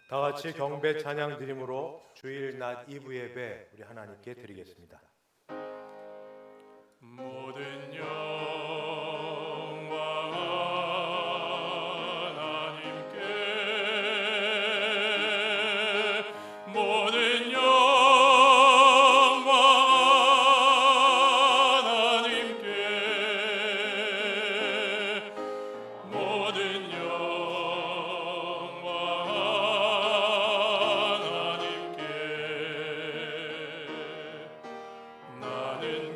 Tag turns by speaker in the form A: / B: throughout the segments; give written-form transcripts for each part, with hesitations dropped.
A: 다 같이 경배 찬양 드림으로 주일 낮 2부 예배 우리 하나님께 드리겠습니다.
B: 모든 영광 하나님께, 모든 영광 하나님께, 모든 영광 하나님께. 나는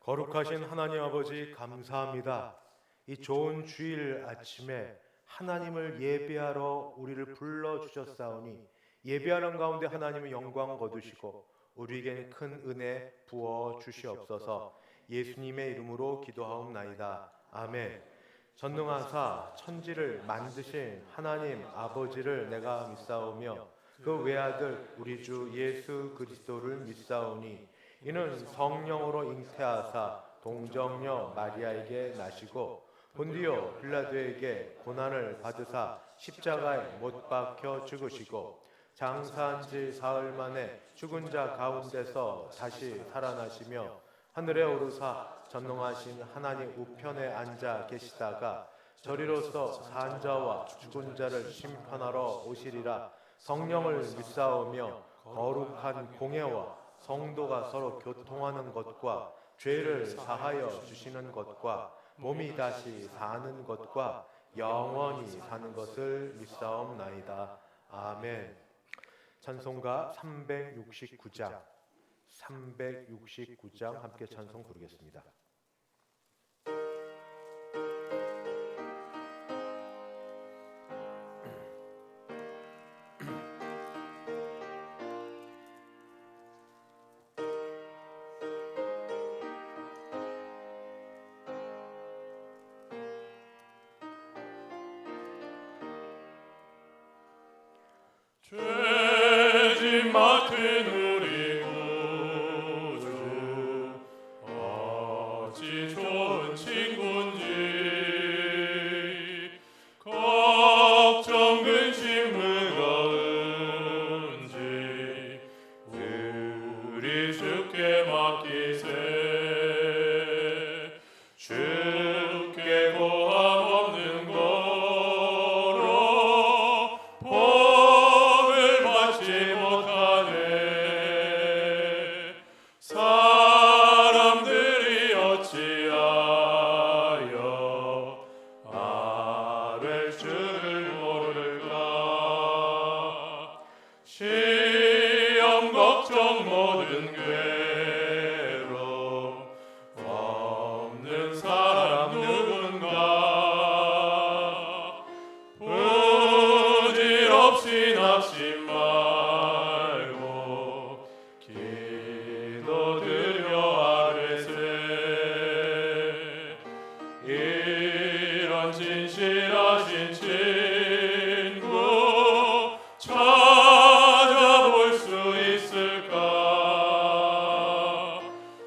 A: 거룩하신 하나님 아버지 감사합니다. 이 좋은 주일 아침에 하나님을 예배하러 우리를 불러주셨사오니 예배하는 가운데 하나님의 영광 거두시고 우리에게 큰 은혜 부어 주시옵소서. 예수님의 이름으로 기도하옵나이다. 아멘. 전능하사 천지를 만드신 하나님 아버지를 내가 믿사오며 그 외아들 우리 주 예수 그리스도를 믿사오니 이는 성령으로 잉태하사 동정녀 마리아에게 나시고 본디오 빌라도에게 고난을 받으사 십자가에 못 박혀 죽으시고 장사한 지 사흘 만에 죽은 자 가운데서 다시 살아나시며 하늘에 오르사 전능하신 하나님 우편에 앉아 계시다가 저리로서 산 자와 죽은 자를 심판하러 오시리라. 성령을 믿사오며 거룩한 공예와 성도가 서로 교통하는 것과 죄를 사하여 주시는 것과 몸이 다시 사는 것과 영원히 사는 것을 믿사옵나이다. 아멘. 찬송가 369장 함께 찬송 부르겠습니다.
B: 죄짐 맡은 우리 구주 어찌 좋은 친구인지 걱정 근심 무거운지 우리 주께 맡기세. 주께 고함 없는 거로 복을 받지 못하네. 사람들이 어찌하여 아랠 줄을 모를까. 시험 걱정 모든 괴로움 없는 사람 누군가. 부질없이 낙심 말고 기도드려 아뢰세. 이런 진실하신 친구 찾아볼 수 있을까.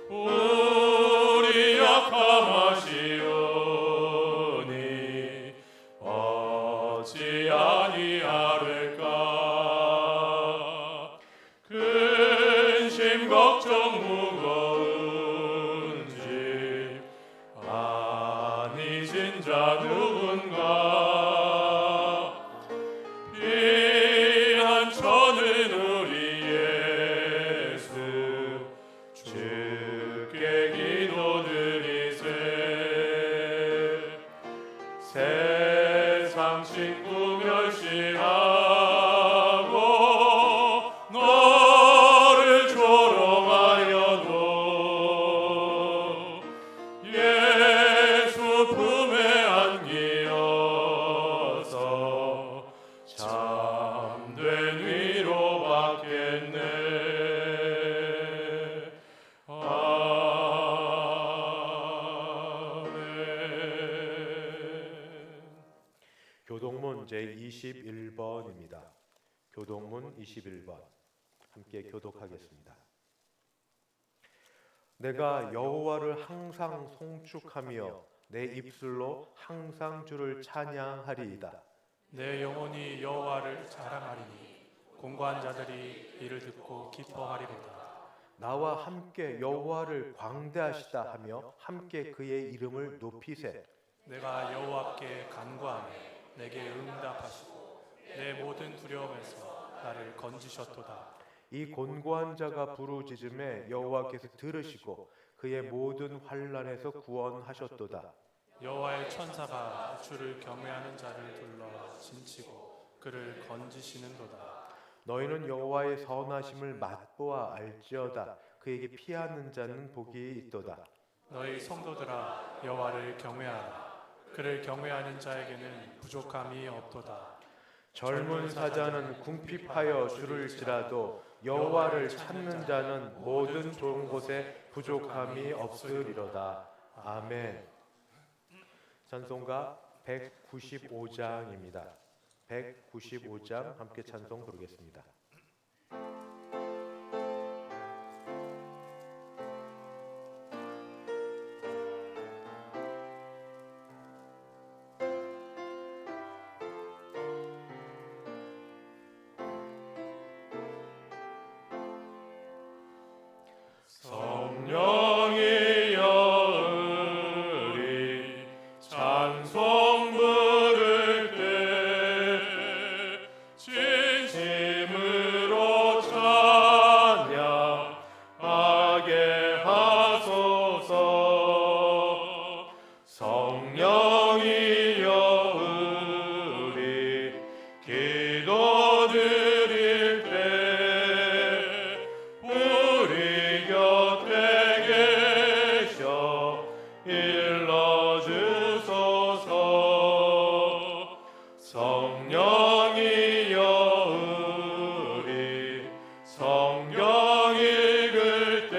B: 우리 약함하시오니 어찌 아니하릴까. 근심 걱정 무거운지 아니진 자 누군가. 피난처는 우리 예수 주께 기도드리세. 세상 친구 멸시하고 너를 조롱하여도 예수 품에 안기어서 참된 위로 받겠네.
A: 교동문 제21번입니다. 교동문 21번 함께 교독하겠습니다. 내가 여호와를 항상 송축하며 내 입술로 항상 주를 찬양하리이다.
C: 내 영혼이 여호와를 자랑하리니 공고한 자들이 이를 듣고 기뻐하리로다.
A: 나와 함께 여호와를 광대하시다 하며 함께 그의 이름을 높이세.
C: 내가 여호와께 간구하며 내게 응답하시고 내 모든 두려움에서 나를 건지셨도다.
A: 이 곤고한 자가 부르짖음에 여호와께서 들으시고 그의 모든 환난에서 구원하셨도다.
C: 여호와의 천사가 주를 경외하는 자를 둘러 진치고 그를 건지시는도다.
A: 너희는 여호와의 선하심을 맛보아 알지어다. 그에게 피하는 자는 복이 있도다.
C: 너희 성도들아 여호와를 경외하라. 그를 경외하는 자에게는 부족함이 없도다.
A: 젊은 사자는 궁핍하여 줄을지라도 여호와를 찾는 자는 모든 좋은 곳에 부족함이 없으리로다. 아멘. 찬송가 195장입니다. 195장 함께 찬송 부르겠습니다.
B: 성령이 여으리 찬송 부를 때 진심으로 찬양하게 하소서. 성령이 여으리 기도 드릴 때 우리 곁에 계셔 일러주소서. 성령이 여으리 성경 읽을 때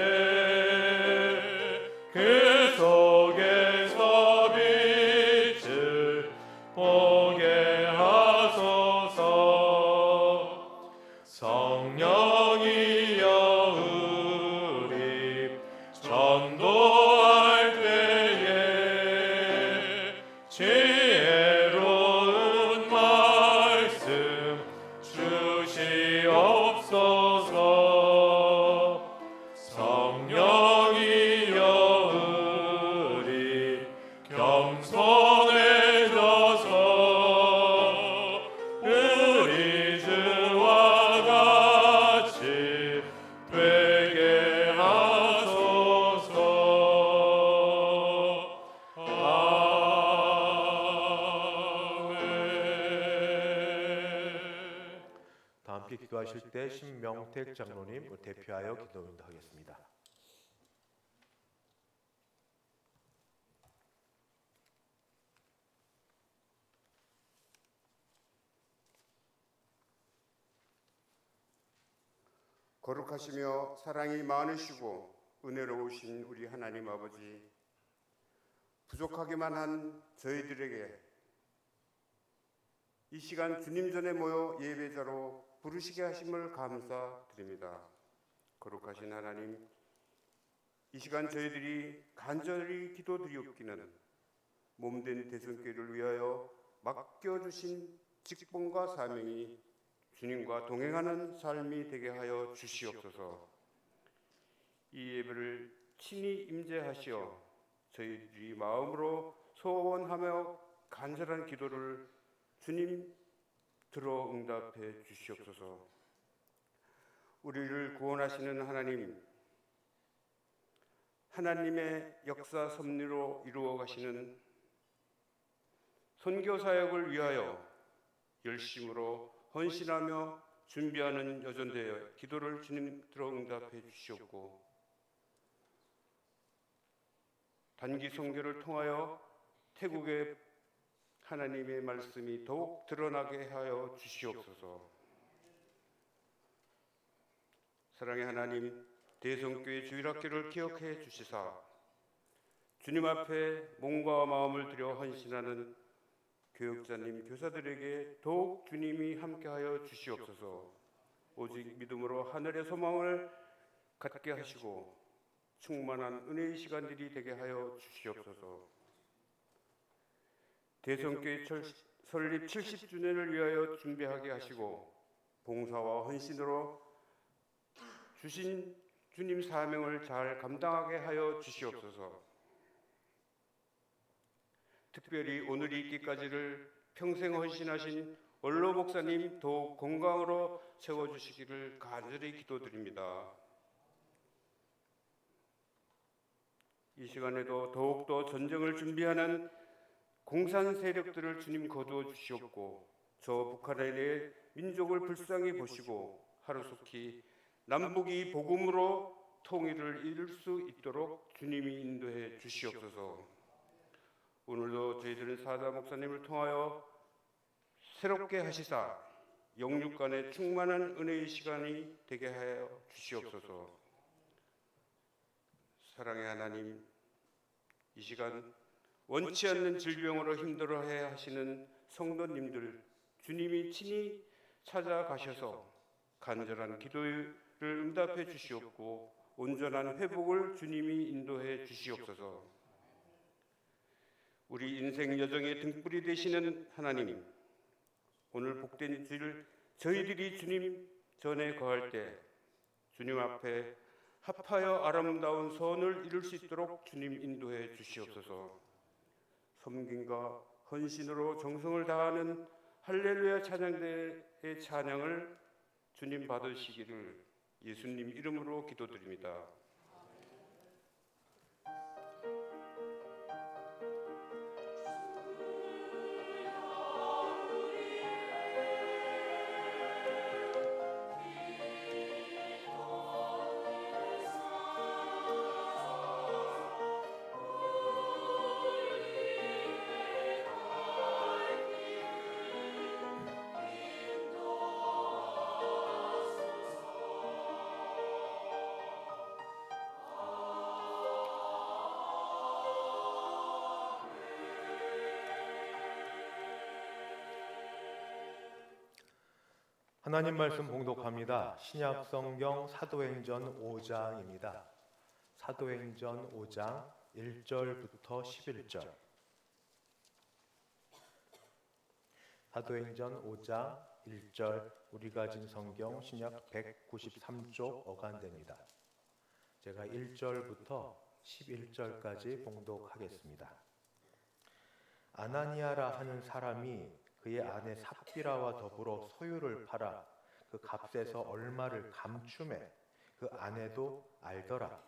B: 그 속에서 빛을 보게 하소서. 성령이 여으리 전도할 때에 지혜로운 말씀 주시옵소서. 성령이 여으리 겸손해져서 우리 주와 같이 되게 하소서. 아멘.
A: 다 함께 기도하실 때 신명택 장로님 대표하여 기도 인도하겠습니다.
D: 거룩하시며 사랑이 많으시고 은혜로우신 우리 하나님 아버지, 부족하기만 한 저희들에게 이 시간 주님 전에 모여 예배자로 부르시게 하심을 감사드립니다. 거룩하신 하나님, 이 시간 저희들이 간절히 기도드리옵기는 몸된 대선교회를 위하여 맡겨주신 직분과 사명이 주님과 동행하는 삶이 되게 하여 주시옵소서. 이 예배를 친히 임재하시어 저희들이 마음으로 소원하며 간절한 기도를 주님 들어 응답해 주시옵소서. 우리를 구원하시는 하나님, 하나님의 역사 섭리로 이루어 가시는 선교 사역을 위하여 열심으로 헌신하며 준비하는 여전대여 기도를 주님 들어 응답해 주시옵고, 단기 선교를 통하여 태국의 하나님의 말씀이 더욱 드러나게 하여 주시옵소서. 사랑의 하나님, 대성교회 주일학교를 기억해 주시사 주님 앞에 몸과 마음을 들여 헌신하는 교육자님, 교사들에게 더욱 주님이 함께하여 주시옵소서. 오직 믿음으로 하늘의 소망을 갖게 하시고 충만한 은혜의 시간들이 되게 하여 주시옵소서. 대성교회 설립 70주년을 위하여 준비하게 하시고 봉사와 헌신으로 주신 주님 사명을 잘 감당하게 하여 주시옵소서. 특별히 오늘이 있기까지를 평생 헌신하신 원로 목사님 더욱 건강으로 채워주시기를 간절히 기도드립니다. 이 시간에도 더욱더 전쟁을 준비하는 공산 세력들을 주님 거두어 주시옵고, 저 북한의 내 민족을 불쌍히 보시고 하루속히 남북이 복음으로 통일을 이룰 수 있도록 주님이 인도해 주시옵소서. 오늘도 저희들은 사자 목사님을 통하여 새롭게 하시사 영육 간의 충만한 은혜의 시간이 되게 하여 주시옵소서. 사랑의 하나님, 이 시간 원치 않는 질병으로 힘들어해 하시는 성도님들 주님이 친히 찾아가셔서 간절한 기도를 응답해 주시옵고 온전한 회복을 주님이 인도해 주시옵소서. 우리 인생 여정의 등불이 되시는 하나님, 오늘 복된 주일 저희들이 주님 전에 거할 때 주님 앞에 합하여 아름다운 선을 이룰 수 있도록 주님 인도해 주시옵소서. 섬김과 헌신으로 정성을 다하는 할렐루야 찬양대의 찬양을 주님 받으시기를 예수님 이름으로 기도드립니다.
A: 하나님 말씀 봉독합니다. 신약 성경 사도행전 5장입니다. 사도행전 5장 1절부터 11절. 사도행전 5장 1절, 우리가 진 성경 신약 193쪽 어간됩니다. 제가 1절부터 11절까지 봉독하겠습니다. 아나니아라 하는 사람이 그의 아내 삽비라와 더불어 소유를 팔아 그 값에서 얼마를 감춤해 그 아내도 알더라.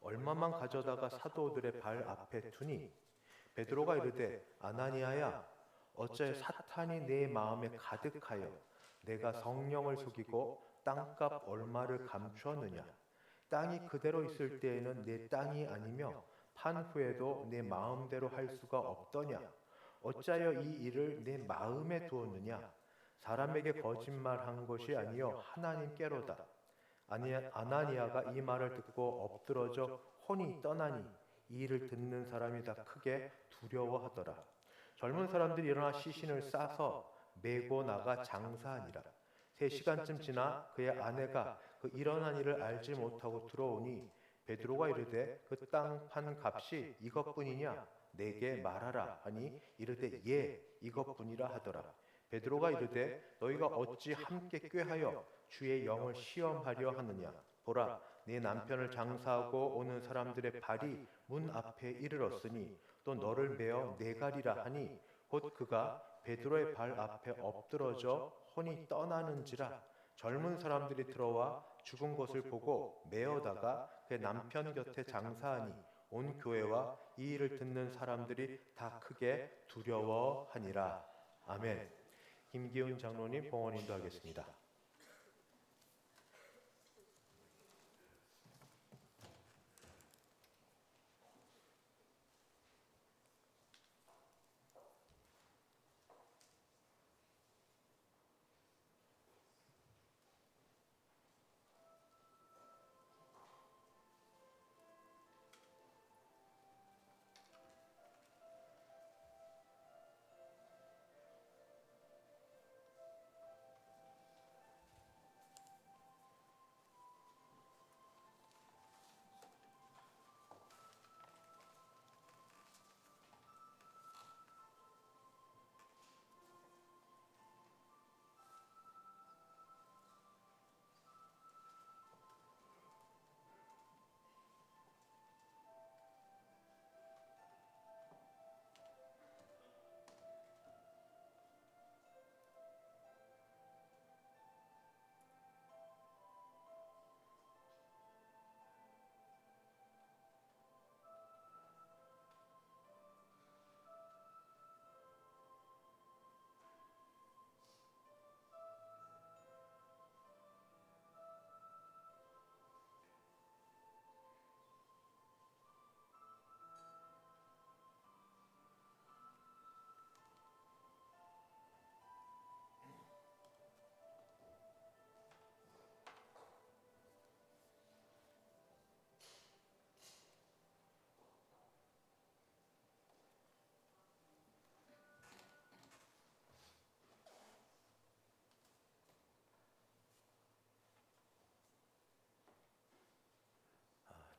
A: 얼마만 가져다가 사도들의 발 앞에 두니 베드로가 이르되 아나니아야, 어째 사탄이 내 마음에 가득하여 내가 성령을 속이고 땅값 얼마를 감추었느냐. 땅이 그대로 있을 때에는 내 땅이 아니며 판 후에도 내 마음대로 할 수가 없더냐. 어찌하여 이 일을 내 마음에 두었느냐. 사람에게 거짓말한 것이 아니요 하나님께로다. 아나니아가 이 말을 듣고 엎드러져 혼이 떠나니 이 일을 듣는 사람이 다 크게 두려워하더라. 젊은 사람들이 일어나 시신을 싸서 메고 나가 장사하니라. 3시간쯤 지나 그의 아내가 그 일어난 일을 알지 못하고 들어오니 베드로가 이르되 그 땅 판 값이 이것뿐이냐. 내게 말하라 하니 이르되 예, 이것뿐이라 하더라. 베드로가 이르되 너희가 어찌 함께 꾀하여 주의 영을 시험하려 하느냐. 보라, 네 남편을 장사하고 오는 사람들의 발이 문 앞에 이르렀으니 또 너를 메어 내가리라 하니 곧 그가 베드로의 발 앞에 엎드러져 혼이 떠나는지라. 젊은 사람들이 들어와 죽은 것을 보고 메어다가 그의 남편 곁에 장사하니 온 교회와 이 일을 듣는 사람들이 다 크게 두려워하니라. 아멘. 김기훈 장로님 봉헌 인도하겠습니다.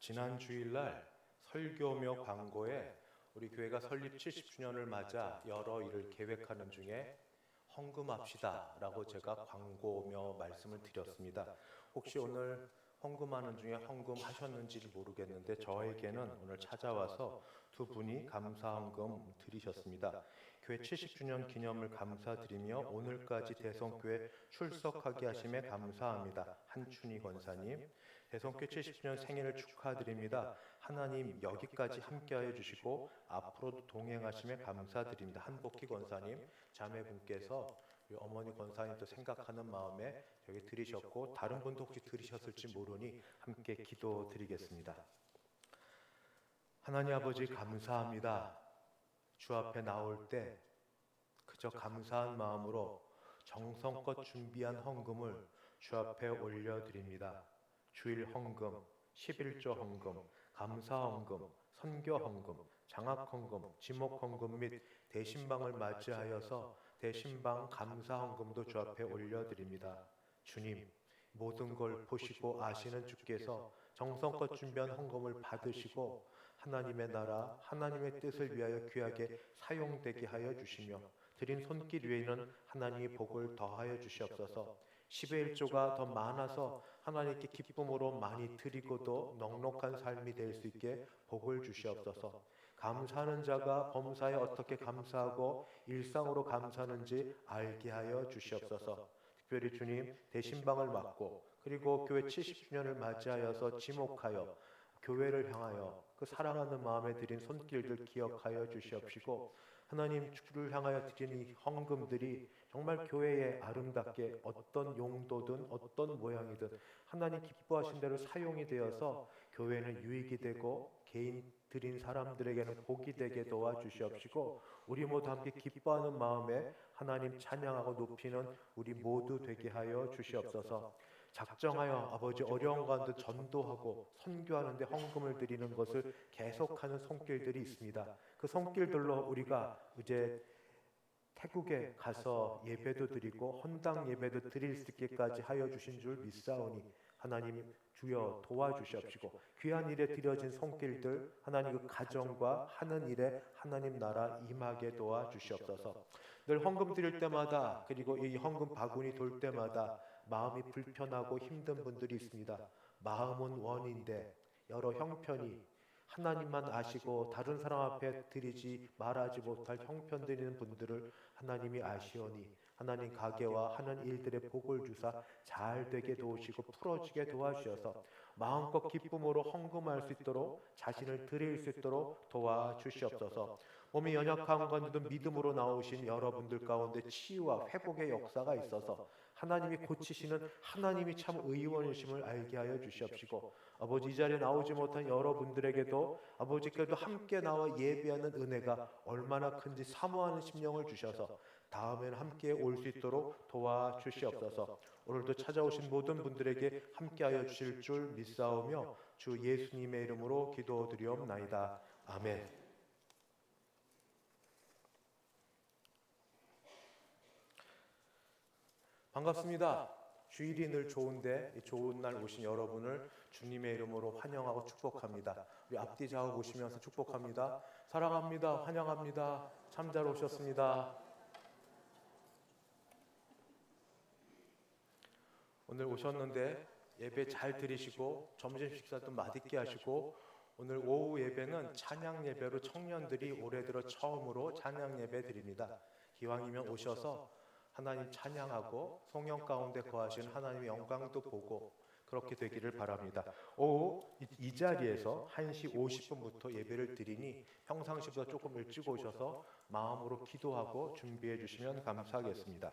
A: 지난 주일날 설교며 광고에 우리 교회가 설립 70주년을 맞아 여러 일을 계획하는 중에 헌금합시다 라고 제가 광고며 말씀을 드렸습니다. 혹시 오늘 헌금하는 중에 헌금하셨는지 모르겠는데 저에게는 오늘 찾아와서 두 분이 감사 헌금 드리셨습니다. 교회 70주년 기념을 감사드리며 오늘까지 대성교회 출석하게 하심에 감사합니다. 한춘희 권사님, 대성교회 70주년 생일을 축하드립니다. 하나님 여기까지 함께하여 주시고 앞으로도 동행하심에 감사드립니다. 한복희 권사님, 자매분께서 우리 어머니 권사님도 생각하는 마음에 여기 드리셨고 다른 분도 혹시 드리셨을지 모르니 함께 기도드리겠습니다. 하나님 아버지 감사합니다. 주 앞에 나올 때 그저 감사한 마음으로 정성껏 준비한 헌금을 주 앞에 올려드립니다. 주일 헌금, 11조 헌금, 감사 헌금, 선교 헌금, 장학 헌금, 지목 헌금 및 대신방을 맞이하여서 대신방 감사 헌금도 주 앞에 올려드립니다. 주님, 모든 걸 보시고 아시는 주께서 정성껏 준비한 헌금을 받으시고 하나님의 나라, 하나님의 뜻을 위하여 귀하게 사용되게 하여 주시며 드린 손길 위에는 하나님의 복을 더하여 주시옵소서. 10의 1조가 더 많아서 하나님께 기쁨으로 많이 드리고도 넉넉한 삶이 될 수 있게 복을 주시옵소서. 감사하는 자가 범사에 어떻게 감사하고 일상으로 감사하는지 알게 하여 주시옵소서. 특별히 주님 대신방을 맡고 그리고 교회 70주년을 맞이하여서 지목하여 교회를 향하여 그 사랑하는 마음에 드린 손길들 기억하여 주시옵시고 하나님 주를 향하여 드린 이 헌금들이 정말 교회에 아름답게 어떤 용도든 어떤 모양이든 하나님 기뻐하신 대로 사용이 되어서 교회는 유익이 되고 개인 드린 사람들에게는 복이 되게 도와주시옵시고 우리 모두 함께 기뻐하는 마음에 하나님 찬양하고 높이는 우리 모두 되게 하여 주시옵소서. 작정하여 아버지 어려운 가운데 전도하고 선교하는데 헌금을 드리는 것을 계속하는 손길들이 있습니다. 그 손길들로 우리가 이제 태국에 가서 예배도 드리고 헌당 예배도 드릴 수 있게까지 하여 주신 줄 믿사오니 하나님 주여 도와주시옵시고 귀한 일에 드려진 손길들 하나님 그 가정과 하는 일에 하나님 나라 임하게 도와주시옵소서. 늘 헌금 드릴 때마다 그리고 이 헌금 바구니 돌 때마다 마음이 불편하고 힘든 분들이 있습니다. 마음은 원인데 여러 형편이 하나님만 아시고 다른 사람 앞에 드리지 말하지 못할 형편 드리는 분들을 하나님이 아시오니 하나님 가게와 하는 일들의 복을 주사 잘 되게 도우시고 풀어지게 도와주셔서 마음껏 기쁨으로 헌금할 수 있도록 자신을 드릴 수 있도록 도와주시옵소서. 몸이 연약한 건데도 믿음으로 나오신 여러분들 가운데 치유와 회복의 역사가 있어서 하나님이 고치시는 하나님이 참 의원이심을 알게 하여 주시옵시고, 아버지 이 자리에 나오지 못한 여러분들에게도 아버지께도 함께 나와 예배하는 은혜가 얼마나 큰지 사모하는 심령을 주셔서 다음에는 함께 올 수 있도록 도와주시옵소서. 오늘도 찾아오신 모든 분들에게 함께하여 주실 줄 믿사오며 주 예수님의 이름으로 기도드리옵나이다. 아멘. 반갑습니다. 주일이 늘 좋은데 이 좋은 날 오신 여러분을 주님의 이름으로 환영하고 축복합니다. 우리 앞뒤 좌우 보시면서 축복합니다. 사랑합니다. 환영합니다. 참 잘 오셨습니다. 오늘 오셨는데 예배 잘 드리시고 점심 식사도 맛있게 하시고, 오늘 오후 예배는 찬양 예배로 청년들이 올해 들어 처음으로 찬양 예배 드립니다. 기왕이면 오셔서 하나님 찬양하고 성령 가운데 거하신 하나님의 영광도 보고 그렇게 되기를 바랍니다. 오후 이 자리에서 1시 50분부터 예배를 드리니 평상시보다 조금 일찍 오셔서 마음으로 기도하고 준비해 주시면 감사하겠습니다.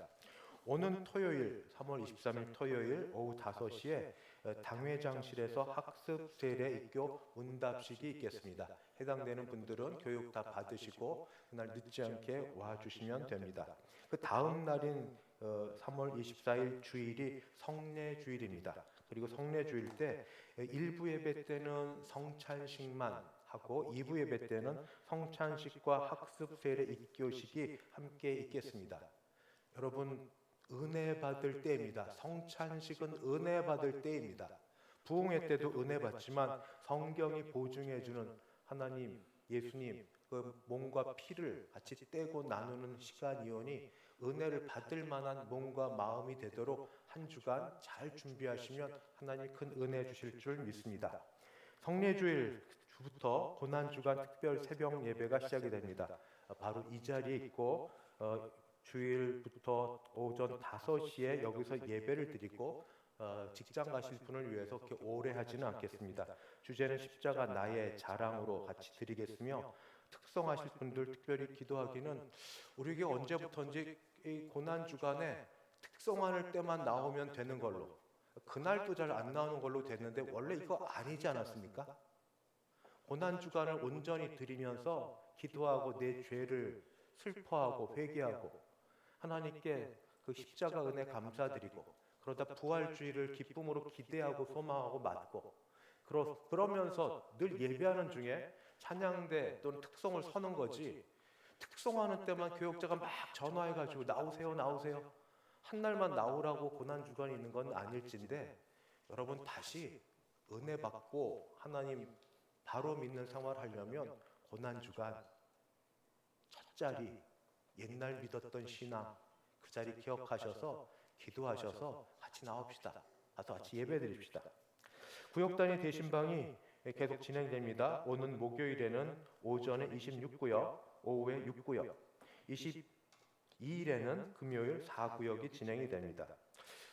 A: 오는 토요일 3월 23일 토요일 오후 5시에 당회장실에서 학습 세례 입교 문답식이 있겠습니다. 해당되는 분들은 교육 다 받으시고 그날 늦지 않게 와주시면 됩니다. 그 다음 날인 3월 24일 주일이 성례주일입니다. 그리고 성례주일 때 1부 예배 때는 성찬식만 하고 2부 예배 때는 성찬식과 학습 세례 입교식이 함께 있겠습니다. 여러분, 은혜 받을 때입니다. 성찬식은 은혜 받을 때입니다. 부흥회 때도 은혜 받지만 성경이 보증해 주는 하나님, 예수님 그 몸과 피를 같이 떼고 나누는 시간이오니 은혜를 받을 만한 몸과 마음이 되도록 한 주간 잘 준비하시면 하나님 큰 은혜 주실 줄 믿습니다. 성례주일부터 고난주간 특별 새벽 예배가 시작이 됩니다. 바로 이 자리에 있고 주일부터 오전 5시에 여기서 예배를 드리고 직장 가실 분을 위해서 그렇게 오래 하지는 않겠습니다. 주제는 십자가 나의 자랑으로 같이 드리겠으며, 특성하실 분들 특별히 기도하기는 우리에게 언제부턴지 이 고난주간에 특성할 때만 나오면 되는 걸로, 그날도 잘 안 나오는 걸로 됐는데 원래 이거 아니지 않았습니까? 고난주간을 온전히 드리면서 기도하고 내 죄를 슬퍼하고 회개하고 하나님께 그 십자가 은혜 감사드리고, 그러다 부활주의를 기쁨으로 기대하고 소망하고 맞고, 그러면서 늘 예배하는 중에 찬양대 또는 특송을 서는 거지, 특송하는 때만 교역자가 막 전화해가지고 나오세요 나오세요 한 날만 나오라고 고난주간이 있는 건 아닐진데, 여러분 다시 은혜 받고 하나님 바로 믿는 생활 하려면 고난주간 첫 자리, 옛날 믿었던 신앙 그 자리 기억하셔서 기도하셔서 같이 나옵시다. 가서 같이 예배 드립시다. 구역단위 대신방이 계속 진행됩니다. 오는 목요일에는 오전에 26구역, 오후에 6구역, 22일에는 금요일 4구역이 진행이 됩니다.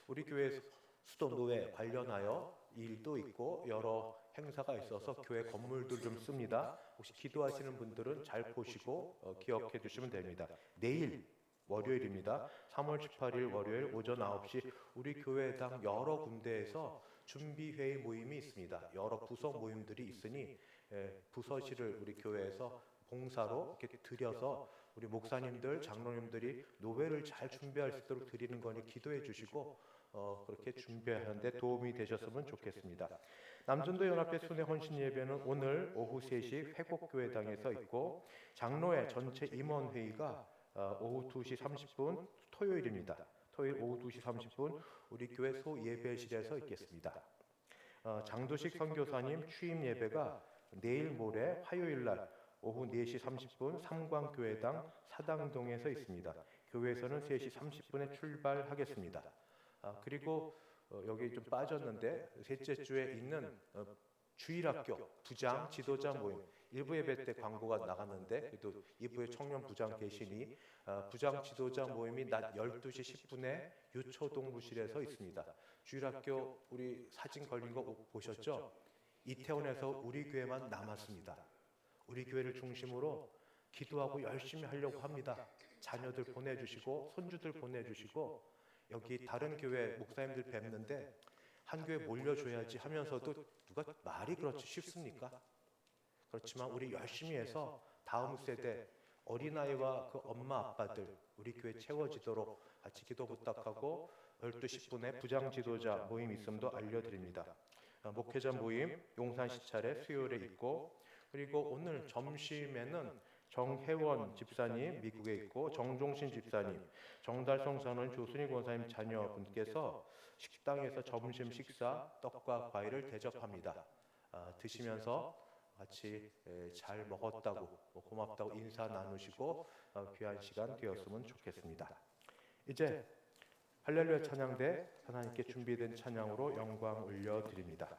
A: 우리 교회 수도노회 관련하여 일도 있고 여러 행사가 있어서 교회 건물들 좀 씁니다. 혹시 기도하시는 분들은 잘 보시고 기억해 두시면 됩니다. 내일 월요일입니다. 3월 18일 월요일 오전 9시 우리 교회당 여러 군데에서 준비회의 모임이 있습니다. 여러 부서 모임들이 있으니 부서실을 우리 교회에서 봉사로 이렇게 드려서 우리 목사님들, 장로님들이 노회를 잘 준비할 수 있도록 드리는 거니 기도해 주시고 그렇게 준비하는데 도움이 되셨으면 좋겠습니다. 남전도 연합회 순회 헌신 예배는 오늘 오후 3시 회곡교회당에서 있고, 장로회 전체 임원회의가 오후 2시 30분 토요일입니다. 토요일 오후 2시 30분 우리 교회 소예배실에서 있겠습니다. 장도식 선교사님 취임 예배가 내일 모레 화요일 날 오후 4시 30분 삼광교회당 사당동에서 있습니다. 교회에서는 3시 30분에 출발하겠습니다. 그리고 여기 좀 빠졌는데 셋째 주에 있는 주일학교 부장 지도자 모임, 1부 예배 때 광고가 나갔는데 그래도 2부에 청년 부장 계시니 부장 지도자 모임이 낮 12시 10분에 유초동부실에서 있습니다. 주일학교 우리 사진 걸린 거 보셨죠? 이태원에서 우리 교회만 남았습니다. 우리 교회를 중심으로 기도하고 열심히 하려고 합니다. 자녀들 보내주시고 손주들 보내주시고 여기 다른 교회 목사님들 뵙는데 한 교회 몰려줘야지 하면서도 누가 말이 그렇지 쉽습니까? 그렇지만 우리 열심히 해서 다음 세대 어린아이와 그 엄마 아빠들 우리 교회 채워지도록 같이 기도 부탁하고 12시 10분에 부장 지도자 모임 있음도 알려드립니다. 목회자 모임 용산 시찰에 수요일에 있고, 그리고 오늘 점심에는 정혜원 집사님 미국에 있고 정종신 집사님, 정달성 선원 조순희 권사님 자녀분께서 식당에서 점심 식사 떡과 과일을 대접합니다. 드시면서 같이 잘 먹었다고 고맙다고 인사 나누시고 귀한 시간 되었으면 좋겠습니다. 이제 할렐루야 찬양대 하나님께 준비된 찬양으로 영광 올려드립니다.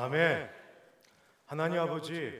A: 아멘. 하나님 아버지,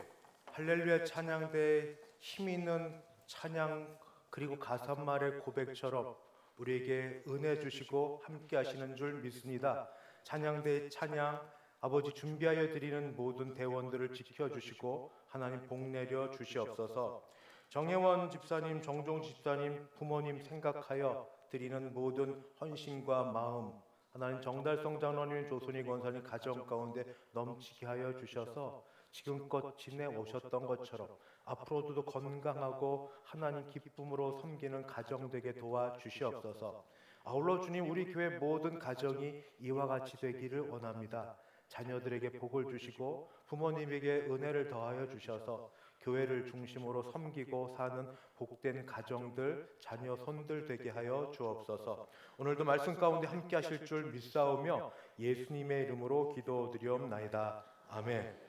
A: 할렐루야 찬양대의 힘 있는 찬양 그리고 가사말의 고백처럼 우리에게 은혜 주시고 함께 하시는 줄 믿습니다. 찬양대의 찬양 아버지 준비하여 드리는 모든 대원들을 지켜주시고 하나님 복 내려 주시옵소서. 정혜원 집사님, 정종 집사님 부모님 생각하여 드리는 모든 헌신과 마음 하나님 정달성 장로님, 조순희 권사님 가정 가운데 넘치게 하여 주셔서 지금껏 지내오셨던 것처럼 앞으로도 건강하고 하나님 기쁨으로 섬기는 가정 되게 도와주시옵소서. 아울러 주님, 우리 교회 모든 가정이 이와 같이 되기를 원합니다. 자녀들에게 복을 주시고 부모님에게 은혜를 더하여 주셔서 교회를 중심으로 섬기고 사는 복된 가정들, 자녀 손들 되게 하여 주옵소서. 오늘도 말씀 가운데 함께 하실 줄 믿사오며 예수님의 이름으로 기도드리옵나이다. 아멘.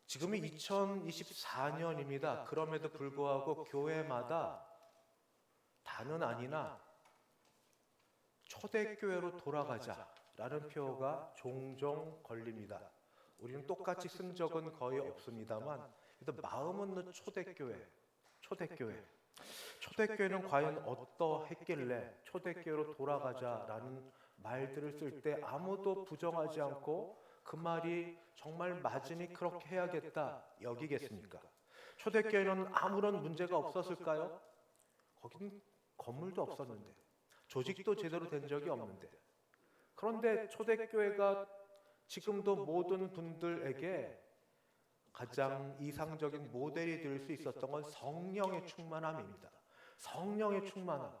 A: 지금이 2024년입니다. 그럼에도 불구하고 교회마다 다는 아니나 초대교회로 돌아가자라는 표가 종종 걸립니다. 우리는 똑같이 쓴 적은 거의 없습니다만 그래도 마음은 초대교회는 과연 어떠했길래 초대교회로 돌아가자라는 말들을 쓸 때 아무도 부정하지 않고 그 말이 정말 맞으니 그렇게 해야겠다 여기겠습니까? 초대교회는 아무런 문제가 없었을까요? 거긴 건물도 없었는데, 조직도 제대로 된 적이 없는데, 그런데 초대교회가 지금도 모든 분들에게 가장 이상적인 모델이 될 수 있었던 건 성령의 충만함입니다. 성령의 충만함.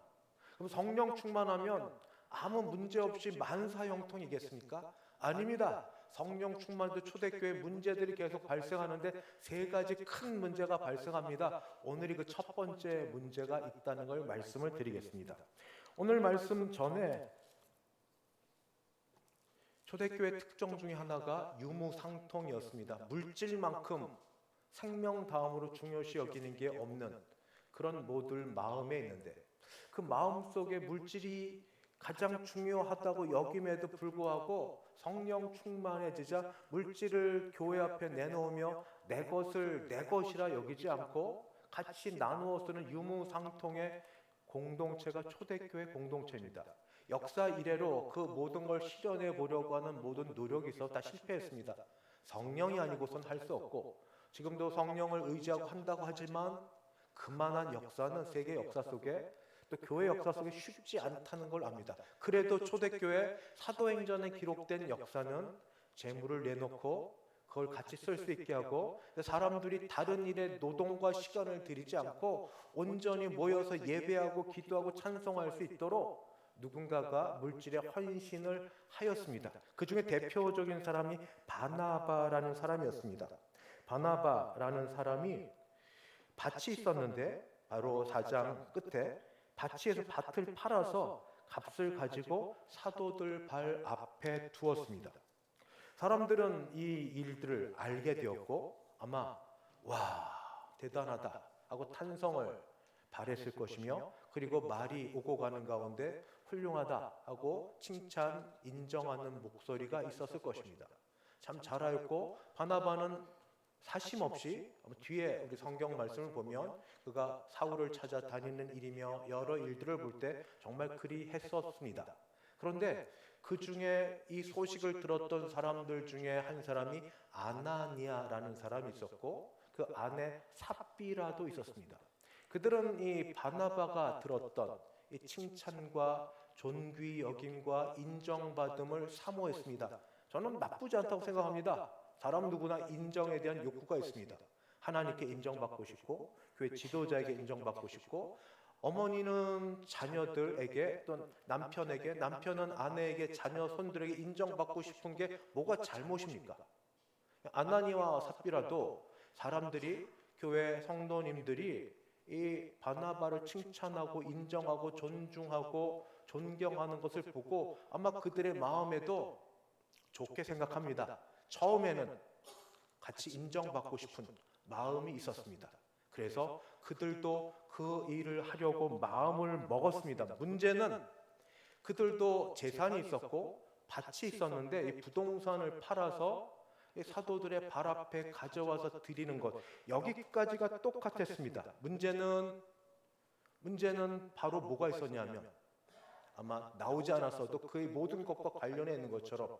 A: 그럼 성령 충만하면 아무 문제 없이 만사형통이겠습니까? 아닙니다. 성령 충만도 초대교회 문제들이 계속 발생하는데 세 가지 큰 문제가 발생합니다. 오늘이 그 첫 번째 문제가 있다는 걸 말씀을 드리겠습니다. 오늘 말씀 전에 초대교회 특징 중에 하나가 유무상통이었습니다. 물질만큼 생명 다음으로 중요시 여기는 게 없는 그런 모들 마음에 있는데, 그 마음 속에 물질이 가장 중요하다고 여김에도 불구하고 성령 충만해지자 물질을 교회 앞에 내놓으며 내 것을 내 것이라 여기지 않고 같이 나누어 쓰는 유무상통의 공동체가 초대교회 공동체입니다. 역사 이래로 그 모든 걸 실현해 보려고 하는 모든 노력이 있어 다 실패했습니다. 성령이 아니고선 할 수 없고, 지금도 성령을 의지하고 한다고 하지만 그만한 역사는 세계 역사 속에 또 교회 역사 속에 쉽지 않다는 걸 압니다. 그래도 초대교회 사도행전에 기록된 역사는 재물을 내놓고 그걸 같이 쓸 수 있게 하고, 사람들이 다른 일에 노동과 시간을 들이지 않고 온전히 모여서 예배하고 기도하고 찬송할 수 있도록 누군가가 물질에 헌신을 하였습니다. 그 중에 대표적인 사람이 바나바라는 사람이었습니다. 바나바라는 사람이 밭이 있었는데 바로 4장 끝에 밭에서 밭을 팔아서 값을 가지고 사도들 발 앞에 두었습니다. 사람들은 이 일들을 알게 되었고 아마 와 대단하다 하고 탄성을 발했을 것이며, 그리고 말이 오고 가는 가운데 훌륭하다 하고 칭찬 인정하는 목소리가 있었을 것입니다. 참 잘하였고, 바나바는 사심 없이 뒤에 우리 성경 말씀을 보면 그가 사울을 찾아 다니는 일이며 여러 일들을 볼 때 정말 그리 했었습니다. 그런데 그 중에 이 소식을 들었던 사람들 중에 한 사람이 아나니아라는 사람이 있었고, 그 안에 삽비라도 있었습니다. 그들은 이 바나바가 들었던 이 칭찬과 존귀 여김과 인정받음을 사모했습니다. 저는 나쁘지 않다고 생각합니다. 사람 누구나 인정에 대한 욕구가 있습니다. 하나님께 인정받고 싶고, 교회 지도자에게 인정받고 싶고, 어머니는 자녀들에게 또 남편에게, 남편은 아내에게, 자녀 손들에게 인정받고 싶은 게 뭐가 잘못입니까? 아나니와 삽비라도 사람들이, 교회 성도님들이 이 바나바를 칭찬하고 인정하고 존중하고 존경하는 것을 보고 아마 그들의 마음에도 좋게 생각합니다. 처음에는 같이 인정받고 싶은 마음이 있었습니다. 그래서 그들도 그 일을 하려고 마음을 먹었습니다. 문제는 그들도 재산이 있었고 밭이 있었는데 이 부동산을 팔아서 사도들의 발 앞에 가져와서 드리는 것, 여기까지가 똑같았습니다. 문제는 바로 뭐가 있었냐면, 아마 나오지 않았어도 그의 모든 것과 관련해 있는 것처럼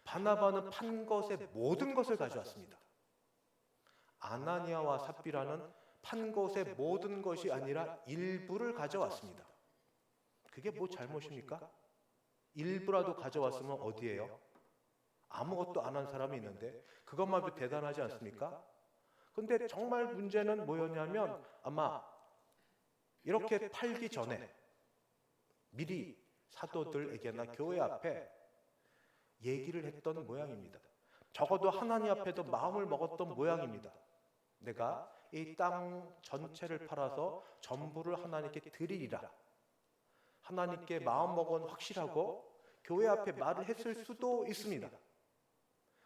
A: 바나바는 판 것의 모든 것을 가져왔습니다. 아나니아와 삽비라는 판 것의 모든 것이 아니라 일부를 가져왔습니다. 그게 뭐 잘못입니까? 일부라도 가져왔으면 어디예요? 아무것도 안 한 사람이 있는데 그것만 해도 대단하지 않습니까? 근데 정말 문제는 뭐였냐면 아마 이렇게 팔기 전에 미리 사도들에게나 교회 앞에 얘기를 했던 모양입니다. 적어도 하나님 앞에도 마음을 먹었던 모양입니다. 내가 이 땅 전체를 팔아서 전부를 하나님께 드리리라. 하나님께 마음먹은 확실하고 교회 앞에 말을 했을 수도 있습니다.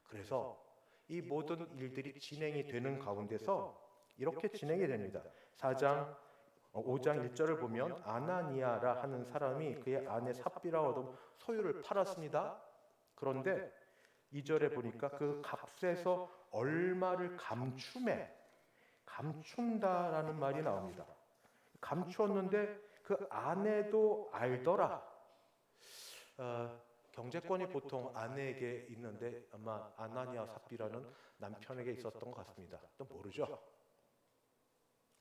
A: 그래서 이 모든 일들이 진행이 되는 가운데서 이렇게 진행이 됩니다. 5장 1절을 보면 아나니아라 하는 사람이 그의 아내 삽비라와 얻은 소유를 팔았습니다. 그런데 2절에 보니까 그 값에서 얼마를 감춘다라는 말이 나옵니다. 감추었는데 그 아내도 알더라. 경제권이 보통 아내에게 있는데 아마 아나니아 삽비라는 남편에게 있었던 것 같습니다. 또 모르죠.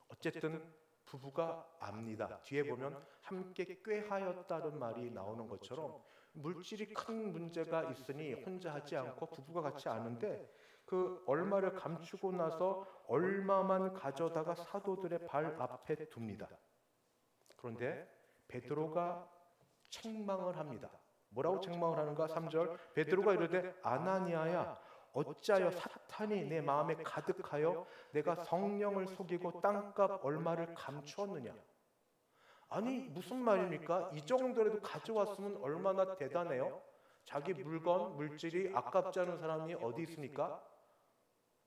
A: 어쨌든 부부가 압니다. 뒤에 보면 함께 꾀하였다는 말이 나오는 것처럼 물질이 큰 문제가 있으니 혼자 하지 않고 부부가 같이 아는데 그 얼마를 감추고 나서 얼마만 가져다가 사도들의 발 앞에 둡니다. 그런데 베드로가 책망을 합니다. 뭐라고 책망을 하는가? 3절 베드로가 이르되 아나니아야 어찌하여 사탄이 내 마음에 가득하여 내가 성령을 속이고 땅값 얼마를 감추었느냐. 아니 무슨 말입니까? 이 정도라도 가져왔으면 얼마나 대단해요? 자기 물질이 아깝지 않은 사람이 어디 있습니까?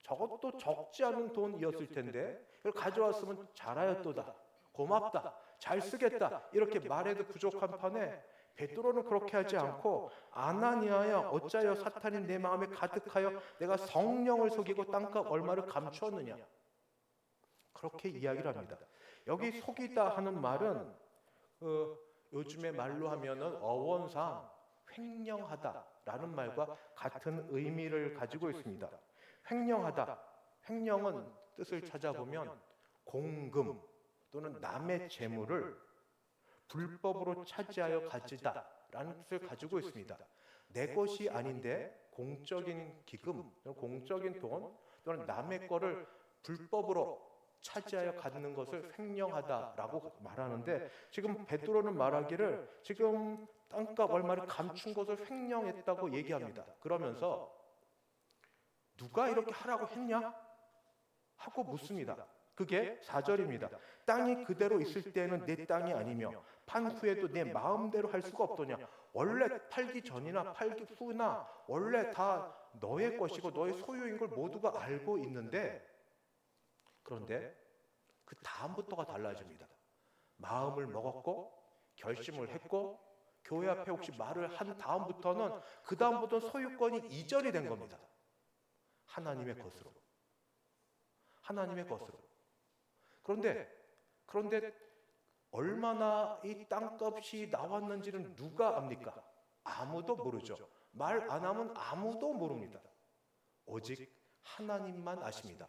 A: 저것도 적지 않은 돈이었을 텐데 그걸 가져왔으면 잘하였도다, 고맙다, 잘 쓰겠다 이렇게 말해도 부족한 판에 베드로는 그렇게 하지 않고 아나니아야 어찌하여 사탄이 내 마음에 가득하여 내가 성령을 속이고 땅값 얼마를 감추었느냐. 그렇게 이야기를 합니다. 여기 속이다 하는 말은 요즘의 말로 하면은 어원상 횡령하다라는 말과 같은 의미를 가지고 있습니다. 횡령하다. 횡령은 뜻을 찾아보면 공금 또는 남의 재물을 불법으로 차지하여 가지다라는 뜻을 가지고 있습니다. 내 것이 아닌데 공적인 기금, 공적인 돈 또는 남의 거를 불법으로 차지하여 갖는 것을 횡령하다라고 말하는데 지금 베드로는 말하기를 지금 땅값 얼마를 감춘 것을 횡령했다고 얘기합니다. 그러면서 누가 이렇게 하라고 했냐? 하고 묻습니다. 그게 4절입니다. 땅이 그대로 있을 때는 내 땅이 아니며 판 후에도 내 마음대로 할 수가 없더냐. 원래 팔기 전이나 팔기 후나 원래 다 너의 것이고 너의 소유인 걸 모두가 알고 있는데 그런데 그 다음부터가 달라집니다. 마음을 먹었고 결심을 했고 교회 앞에 혹시 말을 한 다음부터는 그 다음부터는 소유권이 이전이 된 겁니다. 하나님의 것으로. 하나님의 것으로. 그런데 얼마나 이 땅값이 나왔는지는 누가 압니까? 아무도 모르죠. 말 안 하면 아무도 모릅니다. 오직 하나님만 아십니다.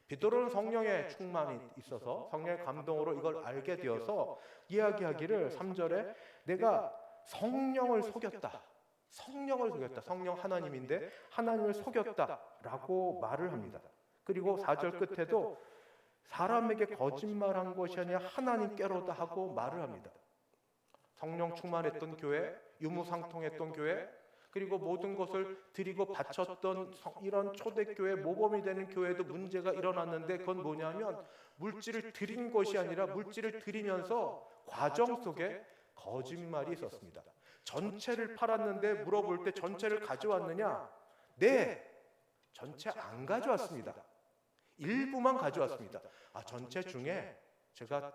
A: 베드로는 성령의 충만이 있어서 성령의 감동으로 이걸 알게 되어서 이야기하기를 3절에 내가 성령을 속였다. 성령 하나님인데 하나님을 속였다라고 말을 합니다. 그리고 4절 끝에도 사람에게 거짓말한 것이 아니라 하나님께로다 하고 말을 합니다. 성령 충만했던 교회, 유무상통했던 교회, 그리고 모든 것을 드리고 바쳤던 이런 초대교회, 모범이 되는 교회도 문제가 일어났는데 그건 뭐냐면 물질을 드린 것이 아니라 물질을 드리면서 과정 속에 거짓말이 있었습니다. 전체를 팔았는데 물어볼 때 전체를 가져왔느냐? 네, 전체 안 가져왔습니다. 일부만 가져왔습니다. 전체 중에 제가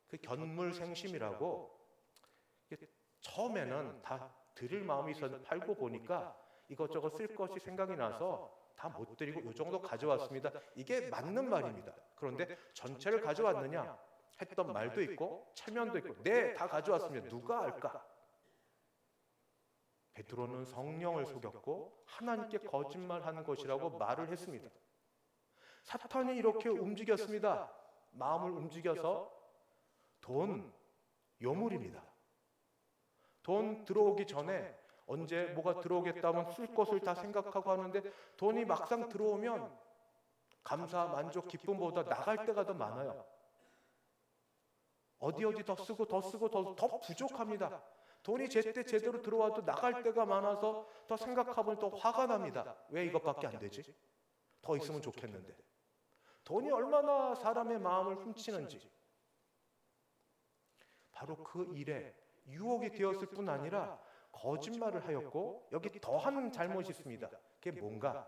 A: 그 견물생심이라고 처음에는 다 드릴 마음이 있어서 팔고 보니까 이것저것 쓸 것이 생각이 나서 다 못 드리고 이 정도 가져왔습니다. 이게 맞는 말입니다. 그런데 전체를 가져왔느냐 했던 말도 있고 체면도 있고 네, 다 가져왔습니다. 누가 알까? 베드로는 성령을 속였고 하나님께 거짓말한 것이라고 말을 했습니다. 사탄이 이렇게 움직였습니다. 마음을 움직여서 돈, 요물입니다. 돈 들어오기 전에 언제 뭐가 들어오겠다면 쓸 것을 다 생각하고 하는데 돈이 막상 들어오면 감사, 만족, 기쁨보다 나갈 때가 더 많아요. 어디 더 쓰고 더 부족합니다. 돈이 제때 제대로 들어와도 나갈 때가 많아서 더 생각하면 또 화가 납니다. 왜 이것밖에 안 되지? 더 있으면 좋겠는데. 돈이 얼마나 사람의 마음을 훔치는지. 바로 그 일에 유혹이 되었을 뿐 아니라 거짓말을 하였고, 여기 더한 잘못이 있습니다. 그게 뭔가?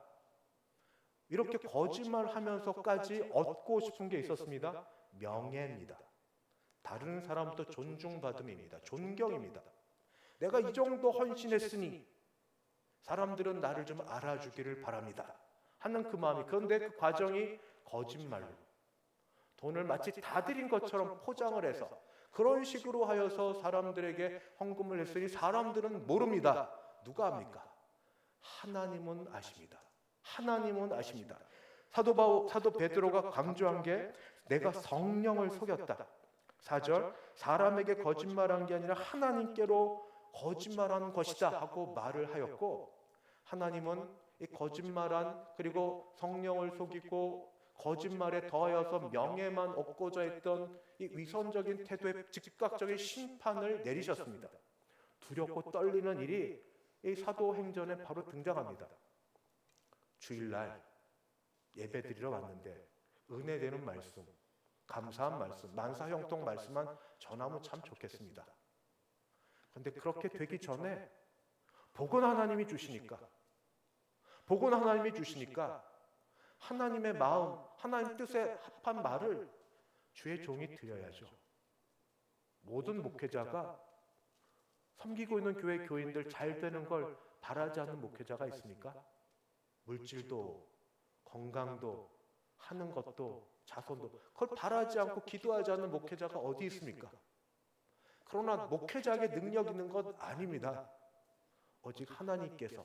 A: 이렇게 거짓말하면서까지 얻고 싶은 게 있었습니다. 명예입니다. 다른 사람부터 존중받음입니다. 존경입니다. 내가 이 정도 헌신했으니 사람들은 나를 좀 알아주기를 바랍니다 하는 그 마음이, 그런데 그 과정이 거짓말로 돈을 마치 다 드린 것처럼 포장을 해서 그런 식으로 하여서 사람들에게 헌금을 했으니 사람들은 모릅니다. 누가 압니까? 하나님은 아십니다. 하나님은 아십니다. 사도 베드로가 강조한 게 내가 성령을 속였다. 4절, 사람에게 거짓말한 게 아니라 하나님께로 거짓말한 것이다 하고 말을 하였고, 하나님은 이 거짓말한, 그리고 성령을 속이고 거짓말에 더하여서 명예만 얻고자 했던 이 위선적인 태도에 즉각적인 심판을 내리셨습니다. 두렵고 떨리는 일이 이 사도행전에 바로 등장합니다. 주일날 예배드리러 왔는데 은혜되는 말씀, 감사한 말씀, 만사형통 말씀만 전하면 참 좋겠습니다. 그런데 그렇게 되기 전에 복은 하나님이 주시니까, 복은 하나님이 주시니까 하나님의 마음, 하나님 뜻에 합한 말을 주의 종이 드려야죠. 모든 목회자가 섬기고 있는 교회 교인들 잘 되는 걸 바라지 않는 목회자가 있습니까? 물질도 건강도 하는 것도 자손도 그걸 바라지 않고 기도하지 않는 목회자가 어디 있습니까? 그러나 목회자에게 능력 있는 것 아닙니다. 오직 하나님께서,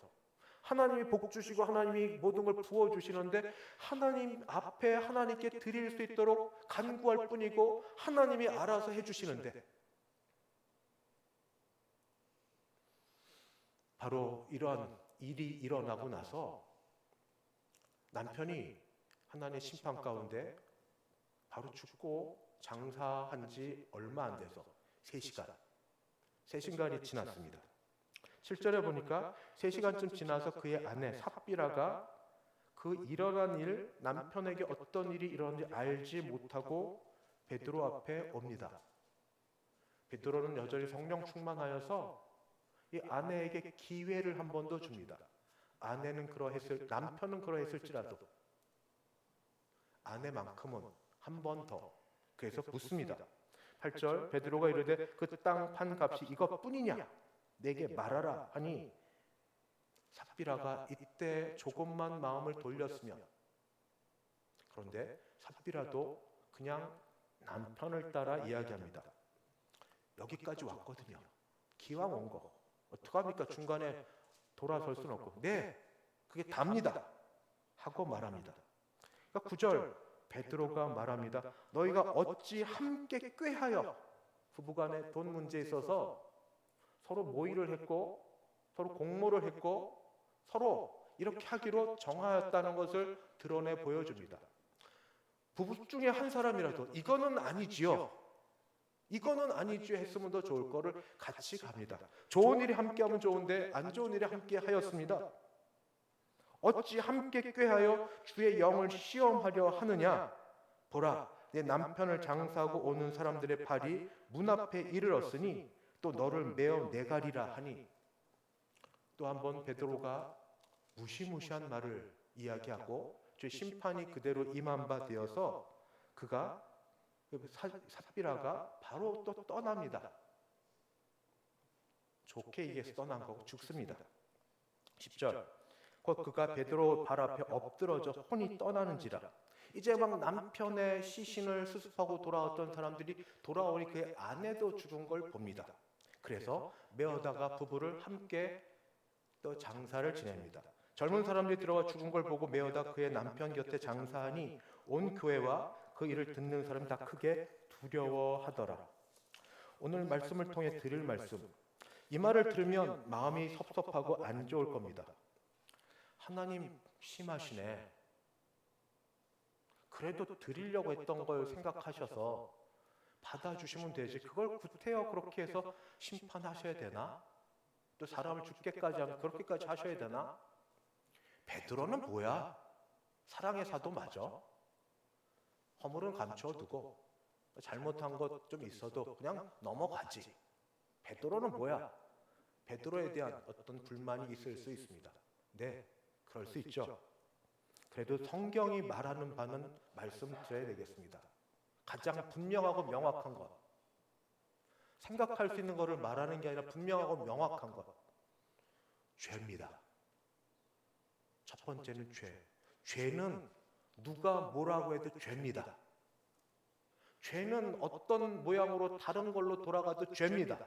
A: 하나님이 복 주시고 하나님이 모든 걸 부어주시는데 하나님 앞에 하나님께 드릴 수 있도록 간구할 뿐이고 하나님이 알아서 해주시는데, 바로 이러한 일이 일어나고 나서 남편이 하나님의 심판 가운데 바로 죽고 장사한 지 얼마 안 돼서 3시간이 지났습니다. 7절에 보니까 3시간쯤 지나서 그의 아내 삽비라가 그 일어난 일, 남편에게 어떤 일이 일어났는지 알지 못하고 베드로 앞에 옵니다. 베드로는 여전히 성령 충만하여서 이 아내에게 기회를 한 번 더 줍니다. 아내는 남편은 그러했을지라도 아내만큼은 한 번 더. 그래서 묻습니다. 8절, 베드로가 이르되 그 땅 판 값이 이것뿐이냐? 내게 말하라 하니 삽비라가 이때 조금만 마음을 돌렸으면, 그런데 삽비라도 그냥 남편을 따라 이야기합니다. 여기까지 왔거든요. 기왕 온 거 어떡합니까? 중간에 돌아설 수는 없고, 네, 그게 답니다 하고 말합니다. 그러니까 9절, 베드로가 말합니다. 너희가 어찌 함께 꾀하여, 부부간에 돈 문제에 있어서 서로 모의를 했고 서로 공모를 했고 서로 이렇게 하기로 정하였다는 것을 드러내 보여줍니다. 부부 중에 한 사람이라도 이거는 아니지요, 이거는 아니지요 했으면 더 좋을 거를 같이 갑니다. 좋은 일이 함께하면 좋은데 안 좋은 일이 함께 하였습니다. 어찌 함께 꾀하여 주의 영을 시험하려 하느냐? 보라, 내 남편을 장사하고 오는 사람들의 발이 문 앞에 이르렀으니 또 너를 메어 내가리라 하니, 또 한 번 베드로가 무시무시한 말을 이야기하고 주의 심판이 그대로 임한 바 되어서 그가, 삽비라가 바로 또 떠납니다. 좋게 얘기해서 떠난 거고 죽습니다. 10절, 곧 그가 베드로 발 앞에 엎드러져 혼이 떠나는지라. 이제 막 남편의 시신을 수습하고 돌아왔던 사람들이 돌아오니 그의 아내도 죽은 걸 봅니다. 그래서 메어다가 부부를 함께 또 장사를 지냅니다. 젊은 사람들이 들어와 죽은 걸 보고 메어다 그의 남편 곁에 장사하니 온 교회와 그 일을 듣는 사람이 다 크게 두려워하더라. 오늘 말씀을 통해 드릴 말씀, 이 말을 들으면 마음이 섭섭하고 안 좋을 겁니다. 하나님 심하시네. 그래도 드리려고 했던 걸 생각하셔서 받아주시면 되지. 그걸 구태여 그렇게 해서 심판하셔야 되나? 또 사람을 죽게까지 하면 그렇게까지 하셔야 되나? 베드로는 뭐야? 사랑의 사도 맞아. 허물은 감춰두고 잘못한 것 좀 있어도 그냥 넘어가지. 베드로는 뭐야? 베드로에 대한 어떤 불만이 있을 수 있습니다. 네, 그럴 수 있죠. 그래도 성경이 말하는 바는 말씀드려야 되겠습니다. 가장 분명하고 명확한 것, 생각할 수 있는 것을 말하는 게 아니라 분명하고 명확한 것, 죄입니다. 첫 번째는 죄. 죄는 누가 뭐라고 해도 죄입니다. 죄는 어떤 모양으로 다른 걸로 돌아가도 죄입니다.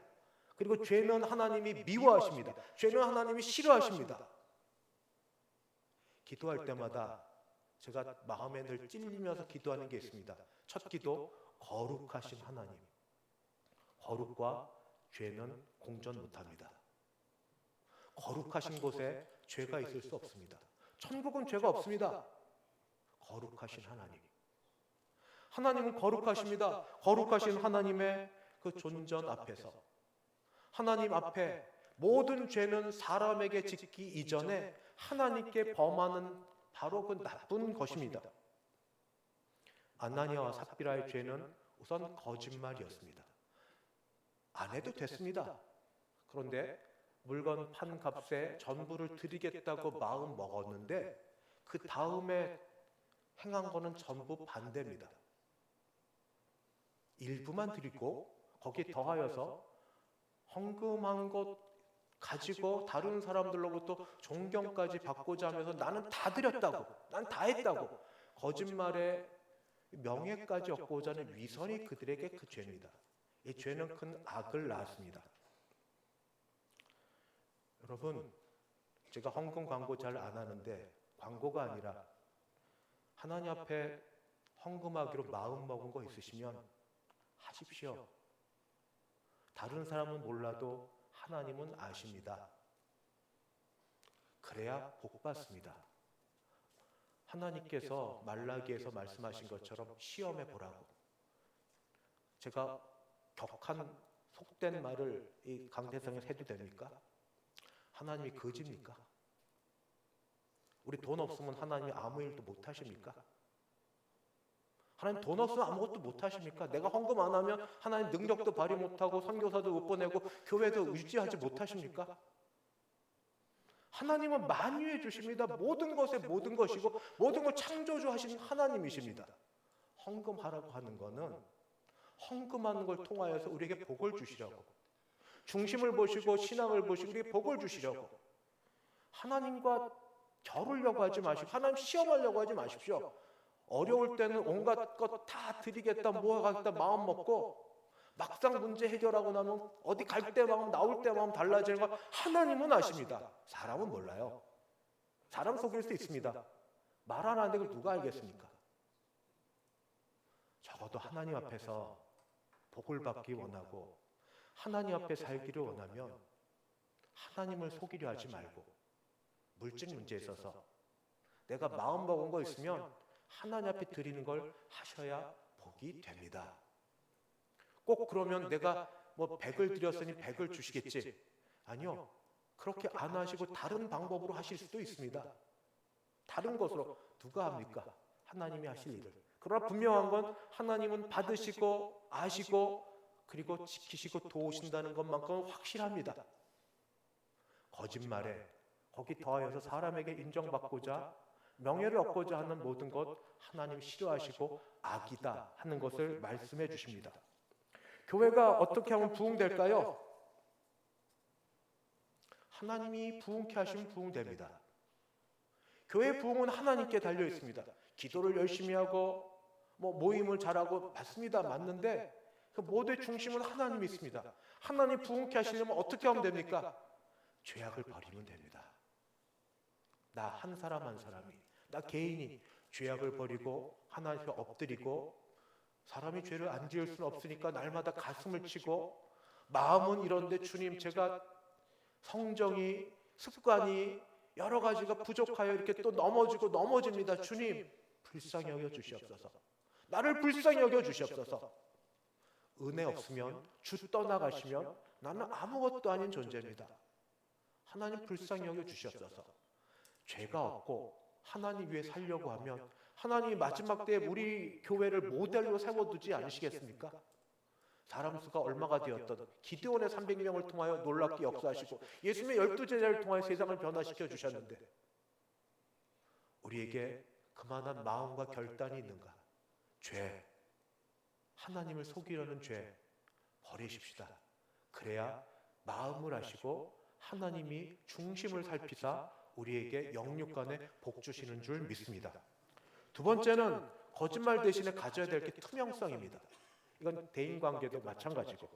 A: 그리고 죄는 하나님이 미워하십니다. 죄는 하나님이 싫어하십니다. 기도할 때마다 제가 마음에 늘 찔리면서 기도하는 게 있습니다. 첫 기도, 거룩하신 하나님. 거룩과 죄는 공존 못합니다. 거룩하신 곳에 죄가 있을 수 없습니다. 천국은 죄가 없습니다. 거룩하신 하나님. 하나님은 거룩하십니다. 거룩하신 하나님의 그 존전 앞에서 하나님 앞에 모든 죄는 사람에게 짓기 이전에 하나님께 범하는 바로 그 나쁜 것입니다. 아나니아와 삽비라의 죄는 우선 거짓말이었습니다. 안 해도 됐습니다. 그런데 물건 판 값에 전부를 드리겠다고 마음 먹었는데 그 다음에 행한 거는 전부 반대입니다. 일부만 드리고 거기에 더하여서 헌금한 것 가지고 다른 사람들로부터 존경까지 받고자 하면서 나는 다 드렸다고, 난 다 했다고 거짓말에 명예까지 얻고자 하는 위선이 그들에게 그 죄입니다. 이 죄는 큰 악을 낳았습니다. 여러분, 제가 헌금 광고 잘 안 하는데 광고가 아니라 하나님 앞에 헌금하기로 마음 먹은 거 있으시면 하십시오. 다른 사람은 몰라도 하나님은 아십니다. 그래야 복 받습니다. 하나님께서 말라기에서 말씀하신 것처럼 시험해 보라고. 제가 격한 속된 말을 이 강대상에서 해도 됩니까? 하나님이 거짓입니까? 우리 돈 없으면 하나님이 아무 일도 못 하십니까? 하나님 돈 없으면 아무것도 못 하십니까? 내가 헌금 안 하면 하나님 능력도 발휘 못하고 선교사도 못 보내고 교회도 유지하지 못하십니까? 하나님은 만유해 주십니다. 모든 것에 모든 것이고 모든 걸 창조주하신 하나님이십니다. 헌금하라고 하는 거는 헌금하는 걸 통하여서 우리에게 복을 주시려고, 중심을 보시고 신앙을 보시고 우리에게 복을 주시려고, 하나님과 겨루려고 하지 마시고 하나님 시험하려고 하지 마십시오. 어려울 때는 온갖 것 다 드리겠다 모아가겠다 마음 먹고 막상 문제 해결하고 나면 어디 갈 때 마음 나올 때 마음 달라지는 거 하나님은 아십니다. 사람은 몰라요. 사람 속일 수 있습니다. 말 안 하는데 그걸 누가 알겠습니까? 적어도 하나님 앞에서 복을 받기 원하고 하나님 앞에 살기를 원하면 하나님을 속이려 하지 말고 물질 문제에 있어서 내가 마음 먹은 거 있으면 하나님 앞에 드리는 걸 하셔야 복이 됩니다. 꼭 그러면 내가 뭐 100을 드렸으니 100을 주시겠지. 아니요. 그렇게 안 하시고 다른 방법으로 하실 수도 있습니다. 다른 것으로 누가 합니까? 하나님이 하실 일을. 그러나 분명한 건 하나님은 받으시고 아시고 그리고 지키시고 도우신다는 것만큼은 확실합니다. 거짓말에 거기 더하여서 사람에게 인정받고자 명예를 얻고자 하는 모든 것 하나님 싫어하시고 악이다 하는 것을 말씀해 주십니다. 교회가 어떻게 하면 부흥될까요? 하나님이 부흥케 하시면 부흥됩니다. 교회 부흥은 하나님께 달려 있습니다. 기도를 열심히 하고 모임을 잘하고 맞습니다. 맞는데 그 모두의 중심은 하나님이 있습니다. 하나님 부흥케 하시려면 어떻게 하면 됩니까? 죄악을 버리면 됩니다. 나 한 사람 한 사람이, 나 개인이 죄악을 버리고 하나님 앞에 엎드리고, 사람이 죄를 안 지을 수는 없으니까 날마다 가슴을 치고 마음은 이런데 주님 제가 성정이, 습관이 여러 가지가 부족하여 이렇게 또 넘어지고 넘어집니다. 주님, 불쌍히 여겨 주시옵소서. 나를 불쌍히 여겨 주시옵소서. 은혜 없으면, 주 떠나가시면 나는 아무것도 아닌 존재입니다. 하나님 불쌍히 여겨 주시옵소서. 죄가 없고 하나님 위해 살려고 하면 하나님이 마지막 때에 우리 교회를 모델로 세워두지 않으시겠습니까? 사람 수가 얼마가 되었던 기드온의 300명을 통하여 놀랍게 역사하시고 예수님의 12제자를 통하여 세상을 변화시켜 주셨는데 우리에게 그만한 마음과 결단이 있는가? 죄, 하나님을 속이려는 죄 버리십시다. 그래야 마음을 하시고 하나님이 중심을 살피사 우리에게 영육간에 복 주시는 줄 믿습니다. 두 번째는 거짓말 대신에 가져야 될 게 투명성입니다. 이건 대인관계도 마찬가지고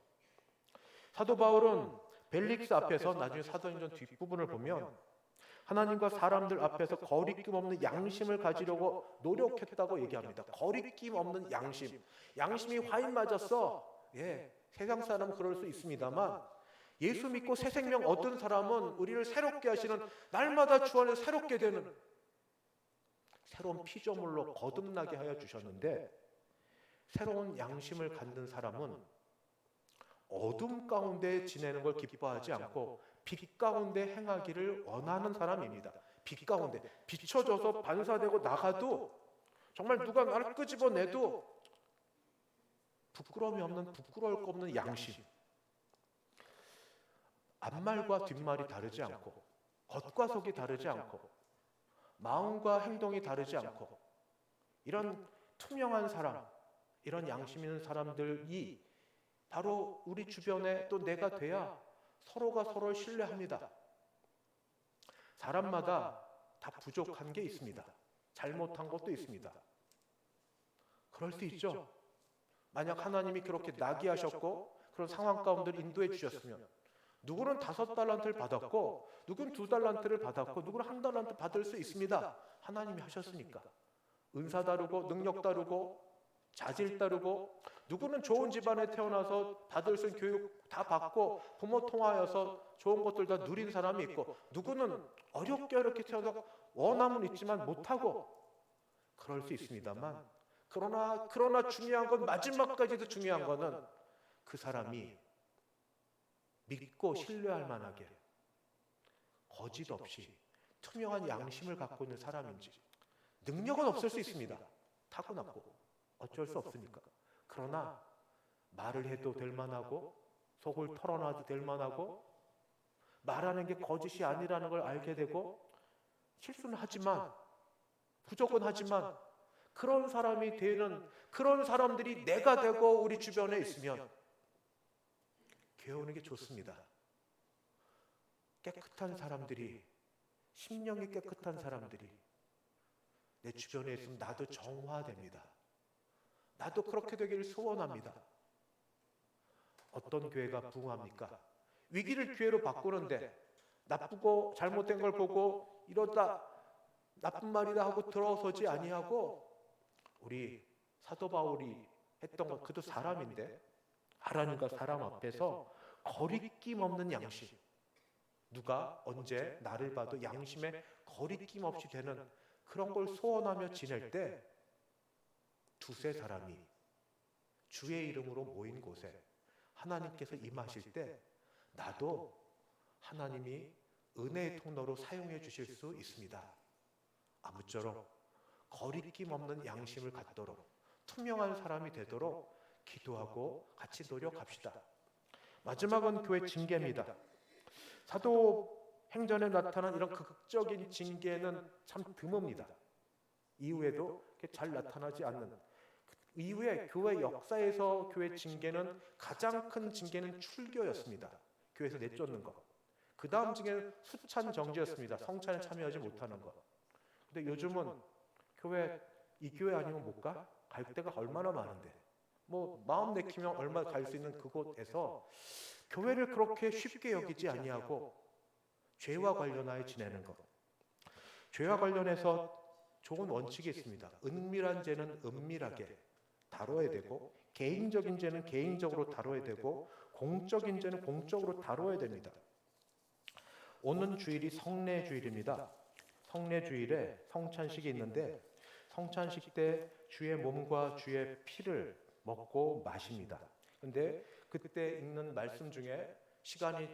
A: 사도 바울은 벨릭스 앞에서 나중에 사도행전 뒷부분을 보면 하나님과 사람들 앞에서 거리낌 없는 양심을 가지려고 노력했다고 얘기합니다. 거리낌 없는 양심. 양심이 화인 맞았어. 예, 세상 사람은 그럴 수 있습니다만 예수 믿고 새 생명 얻은 사람은 우리를 새롭게 하시는 날마다 주 안에 새롭게 되는 새로운 피조물로 거듭나게 하여 주셨는데 새로운 양심을 갖는 사람은 어둠 가운데 지내는 걸 기뻐하지 않고 빛 가운데 행하기를 원하는 사람입니다. 빛 가운데 비춰져서 반사되고 나가도 정말 누가 나를 끄집어내도 부끄러움이 없는 부끄러울 거 없는 양심. 앞말과 뒷말이 다르지 않고 겉과 속이 다르지 않고 마음과 행동이 다르지 않고 이런 투명한 사람, 이런 양심 있는 사람들이 바로 우리 주변에 또 내가 돼야 서로가 서로를 신뢰합니다. 사람마다 다 부족한 게 있습니다. 잘못한 것도 있습니다. 그럴 수 있죠. 만약 하나님이 그렇게 나게 하셨고 그런 상황 가운데 인도해 주셨으면 누구는 5달란트를 받았고 누구는 2달란트를 받았고 누구는 1달란트 받을 수 있습니다. 하나님이 하셨으니까. 은사 다르고 능력 다르고 자질 다르고 누구는 좋은 집안에 태어나서 받을 수 있는 교육 다 받고 부모 통하여서 좋은 것들 다 누린 사람이 있고 누구는 어렵게 태어나서 원함은 있지만 못하고 그럴 수 있습니다만 그러나 중요한 건 마지막까지도 중요한 거는 그 사람이 믿고 신뢰할 만하게 거짓 없이 투명한 양심을 갖고 있는 사람인지 능력은 없을 수 있습니다. 타고났고 어쩔 수 없으니까. 그러나 말을 해도 될 만하고 속을 털어놔도 될 만하고 말하는 게 거짓이 아니라는 걸 알게 되고 실수는 하지만 부족은 하지만 그런 사람이 되는 그런 사람들이 내가 되고 우리 주변에 있으면 배우는 게 좋습니다. 깨끗한 사람들이 심령이 깨끗한 사람들이 내 주변에 있으면 나도 정화됩니다. 나도 그렇게 되기를 소원합니다. 어떤 교회가 부흥합니까? 위기를 기회로 바꾸는데 나쁘고 잘못된 걸 보고 이러다 나쁜 말이다 하고 들어서지 아니하고 우리 사도 바울이 했던 것 그도 사람인데 하나님과 사람 앞에서 거리낌 없는 양심. 누가 언제 나를 봐도 양심에 거리낌 없이 되는 그런 걸 소원하며 지낼 때 두세 사람이 주의 이름으로 모인 곳에 하나님께서 임하실 때 나도 하나님이 은혜의 통로로 사용해 주실 수 있습니다. 아무쪼록 거리낌 없는 양심을 갖도록 투명한 사람이 되도록 기도하고 같이 노력합시다. 마지막은 교회 징계입니다. 사도행전에 나타난 이런 극적인 징계는 참 드뭅니다. 이후에도 잘 나타나지 않는 이후에 교회 역사에서 교회 징계는 가장 큰 징계는 출교였습니다. 교회에서 내쫓는 것. 그 다음 징계는 수찬 정죄였습니다. 성찬에 참여하지 못하는 것. 근데 요즘은 교회 이 교회 아니면 못 가? 갈 데가 얼마나 많은데 뭐 마음 내키면 얼마 갈 수 있는 그곳에서 교회를 그렇게 쉽게 여기지 아니하고 죄와 관련하여 지내는 것. 죄와 관련해서 좋은 원칙이 있습니다. 은밀한 죄는 은밀하게 다뤄야 되고 개인적인 죄는 개인적으로 다뤄야 되고 공적인 죄는 공적으로 다뤄야 됩니다. 오는 주일이 성례주일입니다. 성례주일에 성찬식이 있는데 성찬식 때 주의 몸과 주의 피를 먹고 마십니다. 근데 그때 읽는 말씀 중에 시간이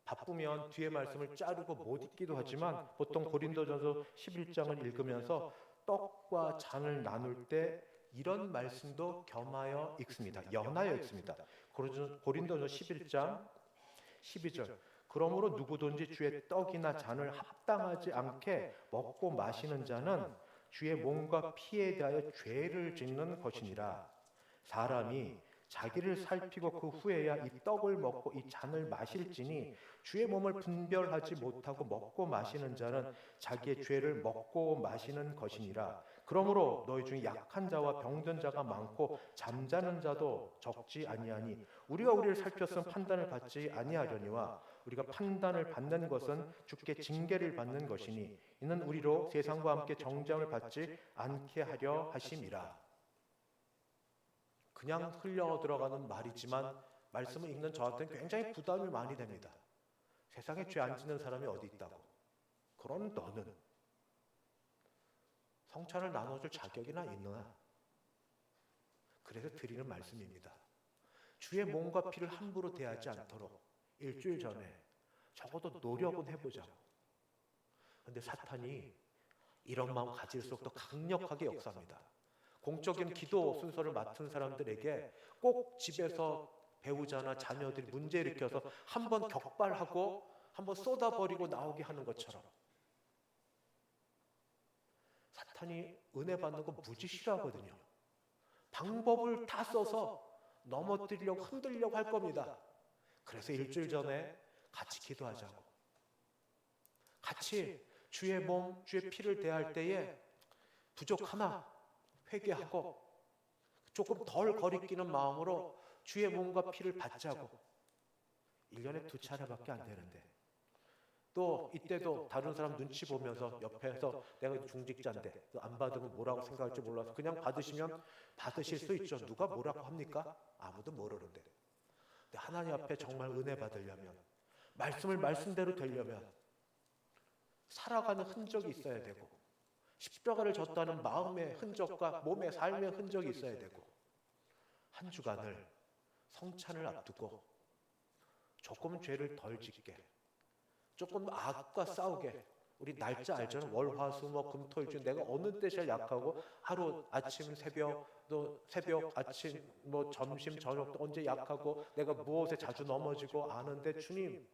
A: 바쁘면 뒤에 말씀을 자르고 못 읽기도 하지만 보통 고린도전서 11장을 읽으면서 떡과 잔을 나눌 때 이런 말씀도 겸하여 읽습니다. 연하여 읽습니다. 고린도전서 11장 12절. 그러므로 누구든지 주의 떡이나 잔을 합당하지 않게 먹고 마시는 자는 주의 몸과 피에 대하여 죄를 짓는 것이니라. 사람이 자기를 살피고 그 후에야 이 떡을 먹고 이 잔을 마실지니 주의 몸을 분별하지 못하고 먹고 마시는 자는 자기의 죄를 먹고 마시는 것이니라. 그러므로 너희 중에 약한 자와 병든 자가 많고 잠자는 자도 적지 아니하니 우리가 우리를 살폈음 판단을 받지 아니하려니와 우리가 판단을 받는 것은 주께 징계를 받는 것이니 이는 우리로 세상과 함께 정죄함을 받지 않게 하려 하심이라. 그냥 흘려 들어가는 말이지만 말씀을 읽는 저한테는 굉장히 부담이 많이 됩니다. 세상에 죄 안 짓는 사람이 어디 있다고. 그런 너는 성찬을 나눠줄 자격이나 있느냐? 그래서 드리는 말씀입니다. 주의 몸과 피를 함부로 대하지 않도록 일주일 전에 적어도 노력은 해보자고. 그런데 사탄이 이런 마음 가질수록 더 강력하게 역사합니다. 공적인 기도 순서를 맡은 사람들에게 꼭 집에서 배우자나 자녀들이 문제 일으켜서 한번 격발하고 한번 쏟아버리고 나오게 하는 것처럼 사탄이 은혜 받는 거 무지 싫어하거든요. 방법을 다 써서 넘어뜨리려고 흔들려고 할 겁니다. 그래서 일주일 전에 같이 기도하자고. 같이 주의 몸, 주의 피를 대할 때에 부족하나 회개하고 조금 덜 거리끼는 마음으로 주의 몸과 피를 받자고. 1년에 2차례밖에 안 되는데 또 이때도 다른 사람 눈치 보면서 옆에서 내가 중직자인데 안 받으면 뭐라고 생각할지 몰라서 그냥 받으시면 받으실 수 있죠. 누가 뭐라고 합니까? 아무도 모르는데. 근데 하나님 앞에 정말 은혜 받으려면 말씀을 말씀대로 되려면 살아가는 흔적이 있어야 되고 십자가를 졌다는 마음의 흔적과 몸의 삶의 흔적이 있어야 되고 한 주간을 성찬을 앞두고 조금 죄를 덜 짓게 조금 악과 싸우게 우리 날짜 알잖아요. 월, 화, 수, 목, 금, 토, 일 중 내가 어느 때 제일 약하고 하루 아침 새벽 또 새벽 아침 뭐 점심 저녁 또 언제 약하고 내가 무엇에 자주 넘어지고 아는데 주님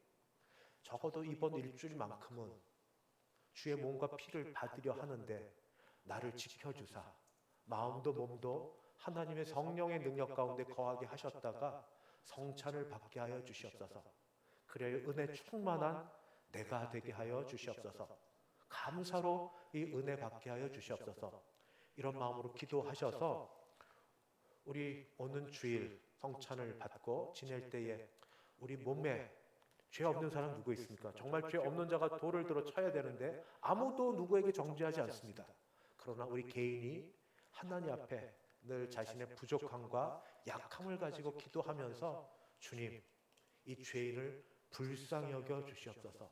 A: 적어도 이번 일주일만큼은 주의 몸과 피를 받으려 하는데 나를 지켜주사 마음도 몸도 하나님의 성령의 능력 가운데 거하게 하셨다가 성찬을 받게 하여 주시옵소서. 그래야 은혜 충만한 내가 되게 하여 주시옵소서. 감사로 이 은혜 받게 하여 주시옵소서. 이런 마음으로 기도하셔서 우리 오는 주일 성찬을 받고 지낼 때에 우리 몸에 죄 없는 사람 누구 있습니까? 정말 죄 없는 자가 돌을 들어 쳐야 되는데 아무도 누구에게 정죄하지 않습니다. 그러나 우리 개인이 하나님 앞에 늘 자신의 부족함과 약함을 가지고 기도하면서 주님, 이 죄인을 불쌍히 여겨 주시옵소서.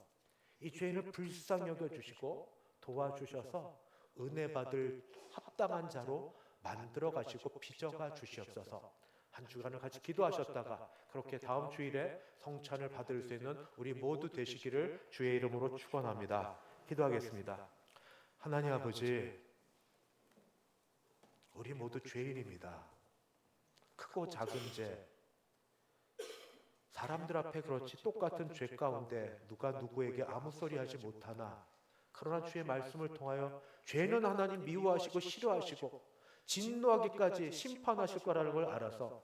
A: 이 죄인을 불쌍히 여겨 주시고 도와주셔서 은혜 받을 합당한 자로 만들어 가시고 빚어가 주시옵소서. 한 주간을 같이 기도하셨다가 그렇게 다음 주일에 성찬을 받을 수 있는 우리 모두 되시기를 주의 이름으로 축원합니다. 기도하겠습니다. 하나님 아버지, 우리 모두 죄인입니다. 크고 작은 죄, 사람들 앞에 그렇지 똑같은 죄 가운데 누가 누구에게 아무 소리 하지 못하나 그러나 주의 말씀을 통하여 죄는 하나님 미워하시고 싫어하시고 진노하기까지 심판하실 거라는 걸 알아서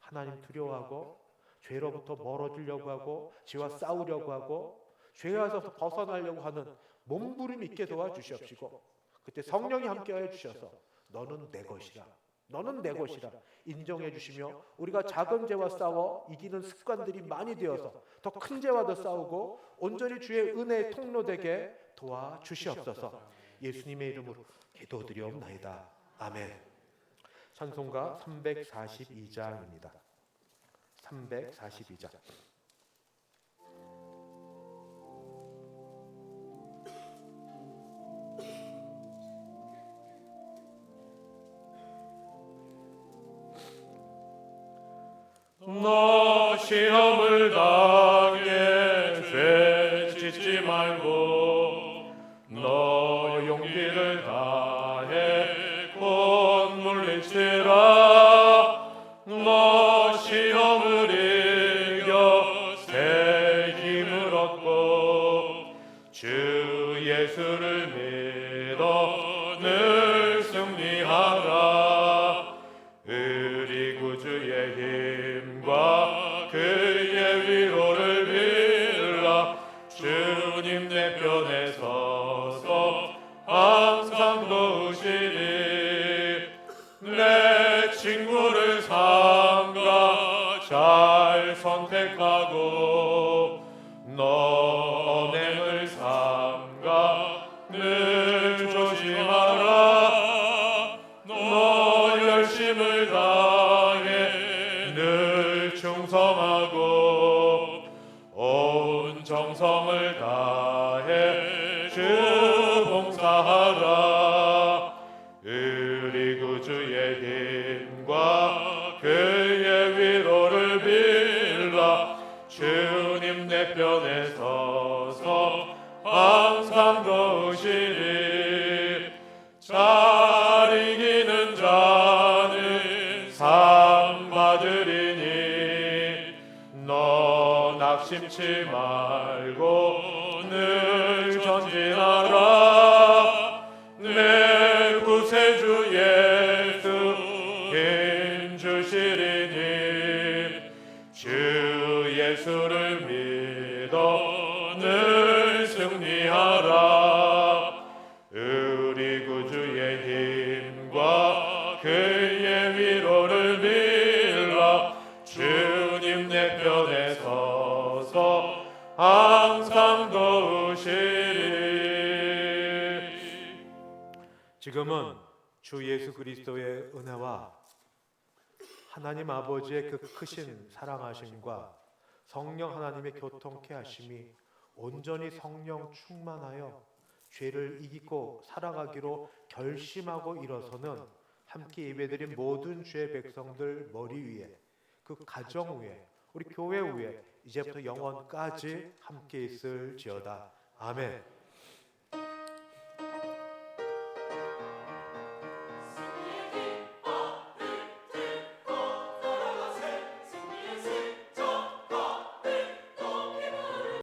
A: 하나님 두려워하고 죄로부터 멀어지려고 하고 죄와 싸우려고 하고 죄에서 벗어나려고 하는 몸부림 있게 도와주시옵시고 그때 성령이 함께하여 주셔서 너는 내 것이라 너는 내 것이라 인정해 주시며 우리가 작은 죄와 싸워 이기는 습관들이 많이 되어서 더 큰 죄와도 싸우고 온전히 주의 은혜의 통로되게 도와주시옵소서. 예수님의 이름으로 기도드리옵나이다. 아멘. 찬송가 342장입니다. 342장.
B: 너 시험을 당해 죄 짓지 말고 너 용기를 다해 곧 물리치라. 너 시험을 이겨 새 힘을 얻고 주 예수를 믿어 늘 승리하라. 우리 구주의 힘과 그의 위로를 빌라. 주님 내 편에 서서 항상 도우시리. 내 친구를 삼가 잘 선택하고 너 언행을 삼가 늘 조심하라. 너 열심을 다해 늘 충성하고 온 정성을 다해 주 봉사하라. 우리 구주의 힘과 그의 위로를 빌라. 주님 내 편에 서서 항상 도우시리. 잘 이기는 자는 상 받으리니 너 낙심치 말고 늘 전진하라. 내 구세주 예수 힘 주시리니 주 예수를 믿어 늘 승리하라. 우리 구주의 힘과 그의 위로를 빌라. 주님 내 편에 서서 항상 도우시리.
A: 지금은 주 예수 그리스도의 은혜와 하나님 아버지의 그 크신 사랑하심과 성령 하나님의 교통케 하심이 온전히 성령 충만하여 죄를 이기고 살아가기로 결심하고 일어서는 함께 예배드린 모든 주의 백성들 머리 위에, 그 가정 위에, 우리 교회 위에 이제부터 영원까지 함께 있을지어다. 아멘.